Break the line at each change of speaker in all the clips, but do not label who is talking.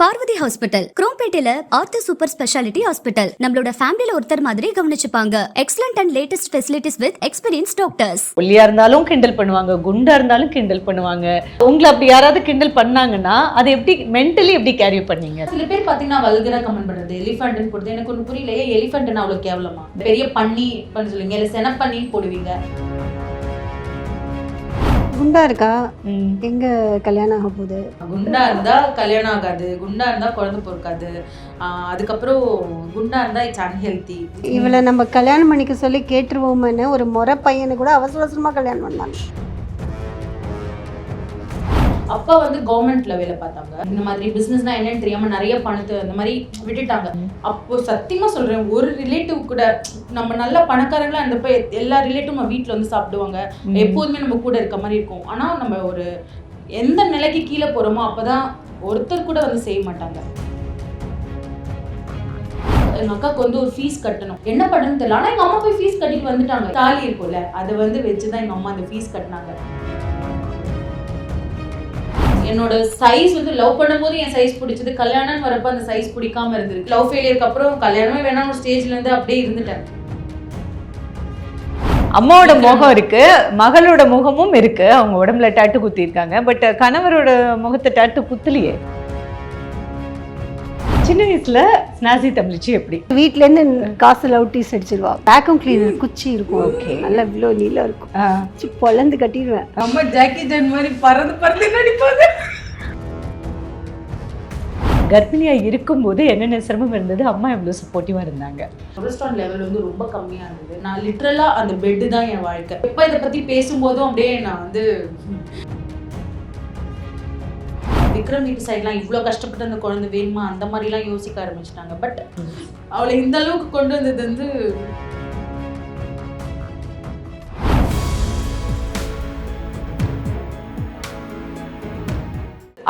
Parvati hospital குரோம்பேட்டையில ortho super speciality hospital நம்மளோட ஃபேமிலில ஒருத்தர் மாதிரி கவனிச்சுப்பாங்க. Excellent and latest facilities with experience doctors.
ஒல்லியா இருந்தாலும் கிண்டல் பண்ணுவாங்க, குண்டா இருந்தாலும் கிண்டல் பண்ணுவாங்க. உங்களை அப்படி யாராவது கிண்டல் பண்ணாங்கன்னா அதை எப்படி மென்டலி எப்படி கேரி பண்ணீங்க?
சில பேர் பாத்தீங்கன்னா வல்கரா கமெண்ட் பண்றது, எலிஃபண்ட்னு போடுறது. எனக்கு ஒண்ணு புரியலையே, எலிஃபண்ட்னா அவ்வளவு கேவலமா? பெரிய பண்ணி பண்ண சொல்லுவீங்க, இல்ல சென பண்ணின்னு போடுவீங்க.
குண்டா இருக்கா, எங்க கல்யாணம் ஆக போகுது?
குண்டா இருந்தா கல்யாணம் ஆகாது, குண்டா இருந்தா குழந்தை பொறுக்காது, அதுக்கப்புறம் குண்டா இருந்தா இட்ஸ் அன்ஹெல்தி.
இவளை நம்ம கல்யாணம் பண்ணிக்க சொல்லி கேட்டுருவோம்னு ஒரு முறை பையனை கூட அவசர அவசரமா கல்யாணம் பண்ணாங்க.
அப்பா வந்து கவர்மெண்ட்ல வேலை பார்த்தாங்க. இந்த மாதிரி பிசினஸ்னா என்னன்னு தெரியாம நிறைய பணத்தை இந்த மாதிரி விட்டுட்டாங்க. அப்போ சத்தியமா சொல்றேன், ஒரு ரிலேட்டிவ் கூட நம்ம நல்ல பணக்காரங்களா இருந்தப்ப எல்லா ரிலேட்டிவும் நம்ம வீட்டுல வந்து சாப்பிடுவாங்க, எப்போதுமே நம்ம கூட இருக்க மாதிரி இருக்கும். ஆனா நம்ம ஒரு எந்த நிலைக்கு கீழே போறோமோ அப்பதான் ஒருத்தர் கூட வந்து செய்ய மாட்டாங்க. எங்க அக்காவுக்கு வந்து ஒரு ஃபீஸ் கட்டணும், என்ன பண்ணுன்னு தெரியல. ஆனா எங்க அம்மா போய் ஃபீஸ் கட்டிட்டு வந்துட்டாங்க. தாலி இருக்கும்ல, அதை வந்து வச்சுதான் எங்க அம்மா அந்த ஃபீஸ் கட்டினாங்க. என்னோட சைஸ் வந்து லவ் பண்ணும்போது என் சைஸ் பிடிச்சது, கல்யாணம் வரப்ப அந்த சைஸ் பிடிக்காம இருந்திருக்கு. லவ் ஃபெயிலியருக்கு அப்புறம் கல்யாணமே வேணாம் ஒரு ஸ்டேஜ்ல இருந்து அப்படியே இருந்துட்டேன்.
அம்மாவோட முகம் இருக்கு, மகளோட முகமும் இருக்கு. அவங்க உடம்புல டாட்டு குத்தி இருக்காங்க. பட் கணவரோட முகத்தை டாட்டு குத்தலையே. சின்ன வயசுல ஸ்னாசி தமிழ்ச்சி எப்படி?
வீட்டுல இருந்து காசு லவுட்டிஸ் அடிச்சிருவா. வேக்யூம் கிளீனர் குச்சி இருக்கும், நல்லா இவ்வளோ நீளம் இருக்கும், பொழந்து கட்டிடுவேன்.
அம்மா ஜாக்கி ஜான் மாதிரி பறந்து பறந்து நடிப்பாங்க.
கர்ப்பிணியா இருக்கும்போது என்னென்ன சிரமம் இருந்தது, அம்மா எவ்வளவு சப்போர்ட்டிவா இருந்தாங்க?
கொலஸ்ட்ரால் லெவல் வந்து ரொம்ப கம்மியா இருந்தது. நான் லிட்டரலா அந்த பெட்டு தான் என் வாழ்க்கை. எப்ப இதை பத்தி பேசும்போதும் அப்படியே நான் வந்து விக்ரம் வீட்டு சைட்லாம் இவ்வளோ கஷ்டப்பட்டு அந்த குழந்தை வேணுமா அந்த மாதிரிலாம் யோசிக்க ஆரம்பிச்சிட்டாங்க. பட் அவளை இந்த அளவுக்கு கொண்டு வந்தது வந்து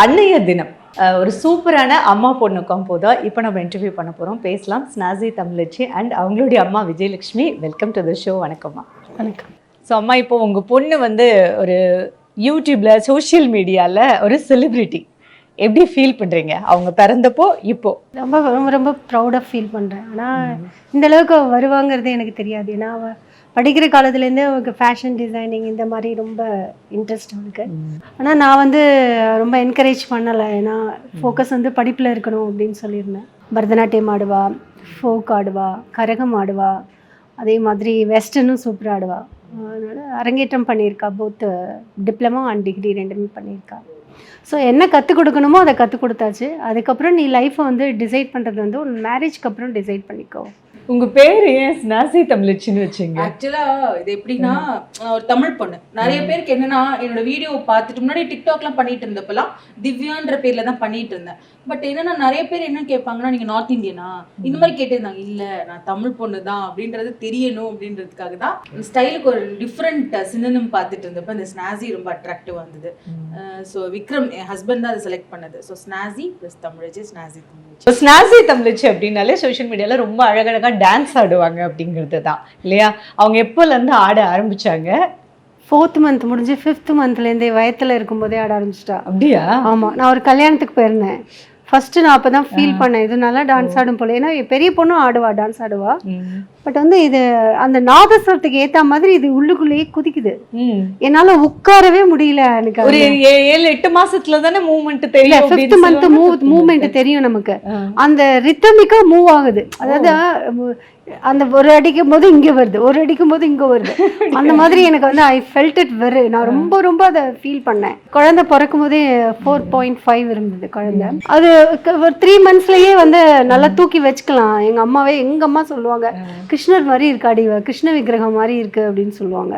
அன்னைய தினம் ஒரு சூப்பரான அம்மா பொண்ணு காம்போதா இப்போ நம்ம இன்டர்வியூ பண்ண போகிறோம். பேசலாம். ஸ்னாசி தமிழச்சி அண்ட் அவங்களுடைய அம்மா Vijayalakshmi. Welcome to the show. வணக்கம்மா.
வணக்கம்.
ஸோ அம்மா, இப்போ உங்கள் பொண்ணு வந்து ஒரு யூடியூப்ல சோஷியல் மீடியாவில் ஒரு செலிப்ரிட்டி, எப்படி ஃபீல் பண்ணுறீங்க அவங்க பிறந்தப்போ இப்போ?
ரொம்ப ரொம்ப ரொம்ப ப்ரௌடாக ஃபீல் பண்ணுறேன். ஆனால் இந்த அளவுக்கு வருவாங்கிறது எனக்கு தெரியாது. ஏன்னா அவள் படிக்கிற காலத்துலேருந்தே அவளுக்கு ஃபேஷன் டிசைனிங் இந்த மாதிரி ரொம்ப இன்ட்ரெஸ்ட் அவளுக்கு. ஆனால் நான் வந்து ரொம்ப என்கரேஜ் பண்ணலை. ஏன்னா ஃபோக்கஸ் வந்து படிப்பில் இருக்கணும் அப்படின்னு சொல்லியிருந்தேன். பரதநாட்டியம் ஆடுவா, ஃபோக் ஆடுவா, கரகம் ஆடுவா, அதே மாதிரி வெஸ்டர்னும் சூப்பராக ஆடுவா. அதனால் அரங்கேற்றம் பண்ணியிருக்கா. போத் டிப்ளமோ அண்ட் டிகிரி ரெண்டுமே பண்ணியிருக்கா. ஸோ என்ன கற்றுக் கொடுக்கணுமோ அதை கற்றுக் கொடுத்தாச்சு. அதுக்கப்புறம் நீ லைஃப்பை வந்து டிசைட் பண்ணுறது வந்து ஒரு மேரேஜ்க்கு அப்புறம் டிசைட் பண்ணிக்கோ.
உங்கள் பேர் ஏன் ஸ்னாசி தமிழச்சின்னு வச்சிங்க?
ஆக்சுவலாக இது எப்படின்னா, ஒரு தமிழ் பொண்ணு. நிறைய பேருக்கு என்னன்னா, என்னோட வீடியோ பார்த்துட்டு முன்னாடி டிக்டாக்லாம் பண்ணிட்டு இருந்தப்பெல்லாம் திவ்யான்ற பேரில் தான் பண்ணிட்டு இருந்தேன். பட் என்னன்னா நிறைய பேர் என்ன கேட்பாங்கன்னா, நீங்கள் நார்த் இந்தியனா இந்த மாதிரி கேட்டிருந்தாங்க. இல்லை, நான் தமிழ் பொண்ணு தான் அப்படின்றது தெரியணும் அப்படின்றதுக்காக தான் ஸ்டைலுக்கு ஒரு டிஃப்ரெண்ட் சினனும் பார்த்துட்டு இருந்தப்போ இந்த ஸ்னாசி ரொம்ப அட்ராக்டிவாக இருந்தது. ஸோ விக்ரம் என் ஹஸ்பண்ட் தான் அதை செலக்ட் பண்ணது. ஸோ ஸ்னாசி ப்ளஸ் தமிழச்சி, ஸ்னாசி தமிழச்சி.
ஸ்னாசி தமிழச்சி அப்படின்னாலே சோஷியல் மீடியாவில் ரொம்ப அழகழகாக டான்ஸ் ஆடுவாங்க அப்படிங்கிறது தான் இல்லையா? அவங்க எப்போலேருந்து ஆட ஆரம்பிச்சாங்க?
4th மந்த் முடிஞ்சு 5th மந்த்லேருந்தே வயத்தில் இருக்கும்போதே ஆட ஆரம்பிச்சிட்டா.
அப்படியா?
ஆமாம். நான் ஒரு கல்யாணத்துக்கு போயிருந்தேன். ஃபர்ஸ்ட் நான் அப்போ தான் ஃபீல் பண்ணேன், இது நல்லா டான்ஸ் ஆடும் போல. ஏன்னா பெரிய பொண்ணும் ஆடுவா, டான்ஸ் ஆடுவா. பட் வந்து இது அந்த நாதஸ்வரத்துக்கு ஏற்ற மாதிரி இது உள்ளுக்குள்ளேயே குதிக்குது. என்னால் உட்காரவே முடியல. எனக்கு
ஒரு 7-8 மாசத்துல தானே மூவ்மெண்ட் தெரியும்.
5th மந்த் மூவ்மெண்ட் தெரியும் நமக்கு. அந்த ரித்தமிக்கா மூவ் ஆகுது. அதாவது அந்த ஒரு அடிக்கும் போது இங்கே வருது, ஒரு அடிக்கும் போது இங்கே வருது. அந்த மாதிரி எனக்கு வந்து ஐ ஃபெல்ட் இட் வெரி. நான் ரொம்ப ரொம்ப அதை ஃபீல் பண்ணேன். குழந்தை பிறக்கும் போதே 4.5 இருந்தது குழந்தை. அது ஒரு 3 மந்த்ஸ்லயே வந்து நல்லா தூக்கி வச்சுக்கலாம். எங்க அம்மா சொல்லுவாங்க, கிருஷ்ணர் மாதிரி இருக்காடி, கிருஷ்ண விக்கிரகம் மாதிரி இருக்கு அப்படின்னு சொல்லுவாங்க.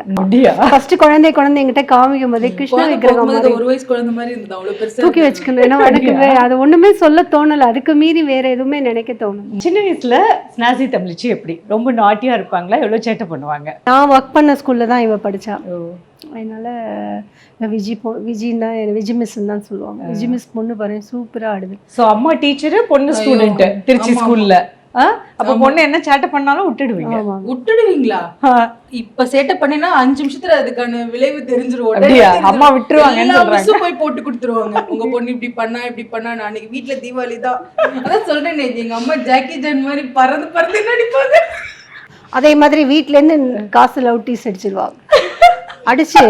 ஃபர்ஸ்ட் குழந்தை என்கிட்ட காமிக்கும் போதே கிருஷ்ண விக்கிரகம் மாதிரி,
ஒரு வயசு குழந்தை மாதிரி இருந்தது. அவ்வளவு பெருசா
தூக்கி வச்சுக்கணும். ஏன்னா எனக்கு அது ஒண்ணுமே சொல்ல தோணல. அதுக்கு மீறி வேற எதுவுமே நினைக்க தோணும்.
சின்ன வயசுல ஸ்னாசி தமிழச்சி எப்படி ரொம்ப நாட்டியா இருப்பாங்களா? எவ்வளவு சேட்டை பண்ணுவாங்க?
நான் ஒர்க் பண்ண ஸ்கூல்ல தான் இவ படிச்சா. அதனால விஜி மிஸ் தான் சொல்லுவாங்க. விஜி மிஸ் பொண்ணு பாருங்க சூப்பரா ஆடுது.
சோ அம்மா டீச்சர், பொண்ணு ஸ்டூடெண்ட் திருச்சி ஸ்கூல்ல. அப்ப பொண்ணு என்ன சேட்டை பண்ணாலும் விட்டுடுவீங்க.
ஆமாம்.
விட்டுடுவீங்களா? இப்ப சேட்டை பண்ணினா 5 நிமிஷத்துல அதுக்கான விளைவு தெரிஞ்சிரும்.
அப்படியா? அம்மா விட்டுருவாங்கன்னு
எல்லா
சொல்றாங்க.
மிஸ்ஸும் போய் போட்டு கொடுத்துருவாங்க. உங்க பொண்ணு இப்படி பண்ணா நான் அன்னைக்கு வீட்டுல தீபாவளி தான். அதான் சொல்றேன், எங்க அம்மா ஜாக்கி ஜான் மாதிரி பறந்து நடிப்பாங்க.
அதே மாதிரி வீட்டிலேருந்து காசு லவுட்டீஸ் அடிச்சிருவாங்க. அடிச்சு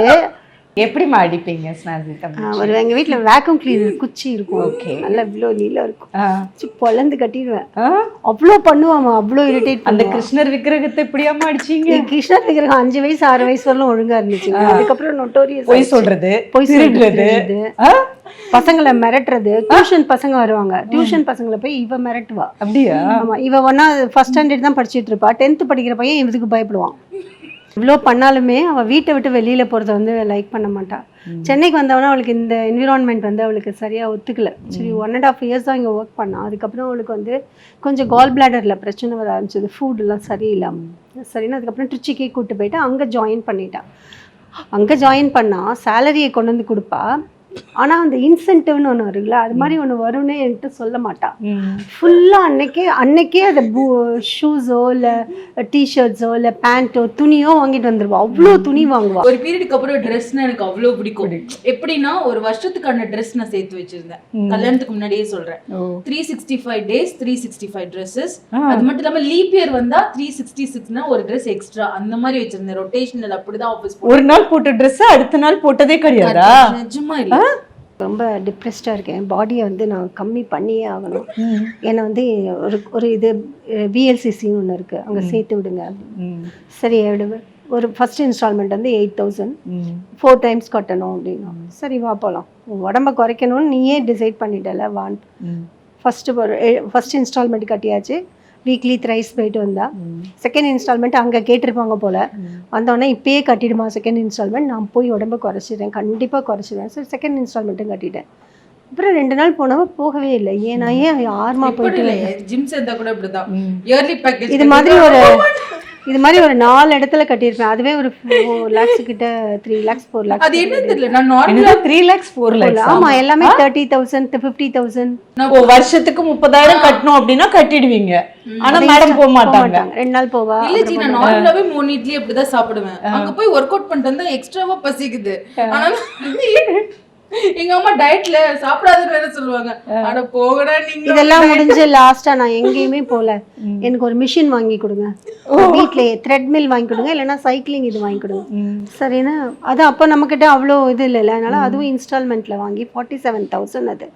எப்படிமா அடிப்பீங்க ஸ்னாசி தம்பி?
ஒரு எங்கள் வீட்டில் வேக்யூம் கிளீனர் குச்சி இருக்கும்.
ஓகே.
நல்லா இவ்வளோ நீளம் இருக்கும்.
ஆ.
பொழந்து கட்டிடுவேன். அவ்வளோ பண்ணுவாமா, அவ்வளோ இரிட்டேட்
அந்த
பண்ணுவான்.
கிருஷ்ணர் விக்கிரகத்தை இப்படியாம அடிச்சீங்க?
என் கிருஷ்ணர் விக்கிரகம் 5 வயசு 6 வயசு வரலாம் ஒழுங்கா இருந்துச்சு. அதுக்கப்புறம் நொட்டோரியஸ்
பொய் சொல்றது,
பொய்
திருடுறது,
சொல்றது, பசங்களை மிரட்டுறது. டியூஷன் பசங்க வருவாங்க, டியூஷன் பசங்களை போய் இவ மிரட்டுவா.
அப்படியா?
ஆமா, இவ ஒன்னா ஃபர்ஸ்ட் ஸ்டாண்டர்ட் தான் படிச்சுட்டு இருப்பா. 10th படிக்கிற பையன் இதுக்கு பயப்படுவான். இவ்வளோ பண்ணாலுமே அவள் வீட்டை விட்டு வெளியில் போகிறத வந்து லைக் பண்ண மாட்டாள். சென்னைக்கு வந்தவொடனே அவளுக்கு இந்த என்விரான்மெண்ட் வந்து அவளுக்கு சரியாக ஒத்துக்கல. சரி 1.5 years தான் இங்கே ஒர்க் பண்ணால். அதுக்கப்புறம் அவளுக்கு வந்து கொஞ்சம் கால் பிளாடரில் பிரச்சனை வர ஆரம்பிச்சது, ஃபுட்டெல்லாம் சரியில்லாமல். சரின்னு அதுக்கப்புறம் ட்ரிச்சிக்கே கூப்பிட்டு போயிட்டு அங்கே ஜாயின் பண்ணிட்டான். அங்கே ஜாயின் பண்ணால் சேலரியை கொண்டு வந்து கொடுப்பா. ஆனால் அந்த இன்சென்டிவ்னு ஒன்று வருங்களா, அது மாதிரி ஒன்று வரும்னே என்கிட்ட சொல்ல மாட்டான். ஃபுல்லாக அன்னைக்கே அதை ஷூஸோ இல்லை டிஷர்ட்ஸோ இல்லை பேண்ட்டோ துணியோ வாங்கிட்டு வந்துடுவா. அவ்வளோ துணி வாங்குவா.
ஒரு பீரியடுக்கு அப்புறம் ட்ரெஸ்னா எனக்கு அவ்வளோ பிடிக்கும். எப்படின்னா ஒரு வருஷத்துக்கான ட்ரெஸ் நான் சேர்த்து வச்சிருந்தேன். கல்யாணத்துக்கு முன்னாடியே சொல்றேன். 365 days 365 dresses. அது மட்டும் இல்லாம லீப் இயர் வந்தா 366னா ஒரு ட்ரெஸ் எக்ஸ்ட்ரா அந்த மாதிரி வச்சிருந்தேன். ரொட்டேஷனல். அப்படிதான் ஆஃபீஸ்
ஒரு நாள் போட்ட ட்ரெஸ் அடுத்த நாள் போட்டதே கிடையாதா?
நிஜமா இல்ல.
ரொம்ப டிப்ரெஸ்டாக இருக்கேன். பாடியை வந்து நான் கம்மி பண்ணியே ஆகணும். என்னை வந்து ஒரு இது விஎல்சிசின்னு ஒன்று இருக்குது, அங்கே சேர்த்து விடுங்க. சரி விடுவேன். ஒரு ஃபர்ஸ்ட் இன்ஸ்டால்மெண்ட் வந்து 8,000 4 times கட்டணும் அப்படின்னா. சரி வா போகலாம், உடம்ப குறைக்கணும்னு நீயே டிசைட் பண்ணிட்டல வான். ஃபர்ஸ்ட் இன்ஸ்டால்மெண்ட் கட்டியாச்சு. வீக்லி த்ரைஸ் போயிட்டு வந்தா. செகண்ட் இன்ஸ்டால்மெண்ட் அங்கே கேட்டிருப்பாங்க போல். வந்தோடனே இப்பயே கட்டிடுமா செகண்ட் இன்ஸ்டால்மெண்ட், நான் போய் உடம்பு குறைச்சிடுறேன், கண்டிப்பாக குறைச்சிடுவேன். சரி செகண்ட் இன்ஸ்டால்மெண்ட்டும் கட்டிட்டேன். அப்புறம் 2 நாள் போனவ போகவே இல்லை. ஏன் 6 போயிட்டு
ஜிம் சேர்ந்தா கூட இப்படிதான் இயர்லி பேக்கேஜ்
இது மாதிரி ஒரு 4 இடத்துல கட்டியிருப்பேன். அதுவே ஒரு 4 lakhs கிட்ட 3 lakhs 4 lakhs.
அது என்ன தெரியல. நான் நார்மலா
3 lakhs 4 lakhs.
ஆமா, எல்லாமே 30,000 50,000.
வருஷத்துக்கு 30,000 கட்டணும் அப்படின்னா கட்டிடுவீங்க. ஆனா மேடம் போக மாட்டாங்க.
2 நாள் போவா.
இல்ல ஜி, நான் நார்மலாவே 3 இட்லி அப்படிதான் சாப்பிடுவேன். அங்க போய் ஒர்க் அவுட் பண்ணிட்டு வந்தா எக்ஸ்ட்ராவா பசிக்குது. ஆனா எங்க அம்மா டயட்ல சாப்பிடாதுன்னு வேற சொல்லுவாங்க. அட போகடா நீங்க. இதெல்லாம்
முடிஞ்சு லாஸ்டா நான் எங்கேயுமே போல. எனக்கு ஒரு மிஷின் வாங்கி கொடுங்க, வீட்லயே த்ரெட்மில் வாங்கி கொடுங்க, இல்லைன்னா சைக்கிளிங் இது வாங்கி கொடுங்க. சரின்னா அது அப்போ நம்மக்கிட்ட அவ்வளோ இது இல்லைல்ல, அதனால அதுவும் இன்ஸ்டால்மெண்ட்ல வாங்கி 47,000 அது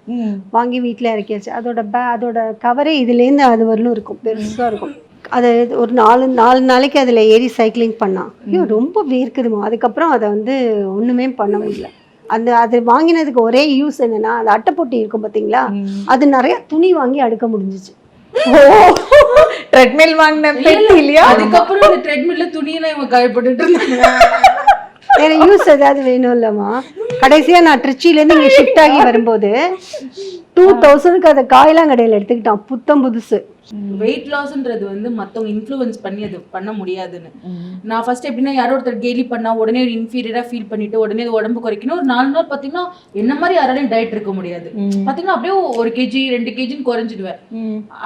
வாங்கி வீட்டில் இறக்கியாச்சு. அதோட கவரே இதுலேருந்து அது வரலும் இருக்கும், பெருசாக இருக்கும். அதை ஒரு 4 நாளைக்கு அதில் ஏறி சைக்கிளிங் பண்ணா. ஐயோ ரொம்ப வேர்க்குதுமா. அதுக்கப்புறம் அதை வந்து ஒன்றுமே பண்ண முடியல. அது வாங்கினதுக்கு ஒரே யூஸ் என்னன்னா, அந்த அட்டைப்பொட்டி இருக்கும் பார்த்தீங்களா, அது நிறைய துணி வாங்கி அடுக்க முடிஞ்சிச்சு.
ட்ரெட்மில் வாங்கின பெட்டி இல்லையா?
அதுக்கப்புறம் அந்த ட்ரெட்மில்ல துணியெல்லாம் இவங்க காயப்பட்டுட்டு இருந்தாங்க.
வேற யூஸ் ஏதாவது வேணும் இல்லம்மா. கடைசியா நான் திருச்சியிலேருந்து இங்கே ஷிஃப்ட் ஆகி வரும்போது 2,000க்கு அதை காயிலாங்கடையில் எடுத்துக்கிட்டான், புத்தம் புதுசு.
வெயிட் லாஸ்ன்றது வந்து மத்தவங்க இன்ஃப்ளூயன்ஸ் பண்ணி அது பண்ண முடியாதுன்னு. நான் ஃபர்ஸ்ட் எப்படின்னா யாரோ ஒருத்தர் கேலி பண்ணா உடனே ஒரு இன்ஃபீரியரா ஃபீல் பண்ணிட்டு உடனே அது உடம்பு குறைக்கணும். ஒரு 4 நாள் பாத்தீங்கன்னா என்ன மாதிரி யாராலையும் டயட் இருக்க முடியாது. பாத்தீங்கன்னா அப்படியே 1 kg 2 kgன்னு குறைஞ்சிடுவேன்.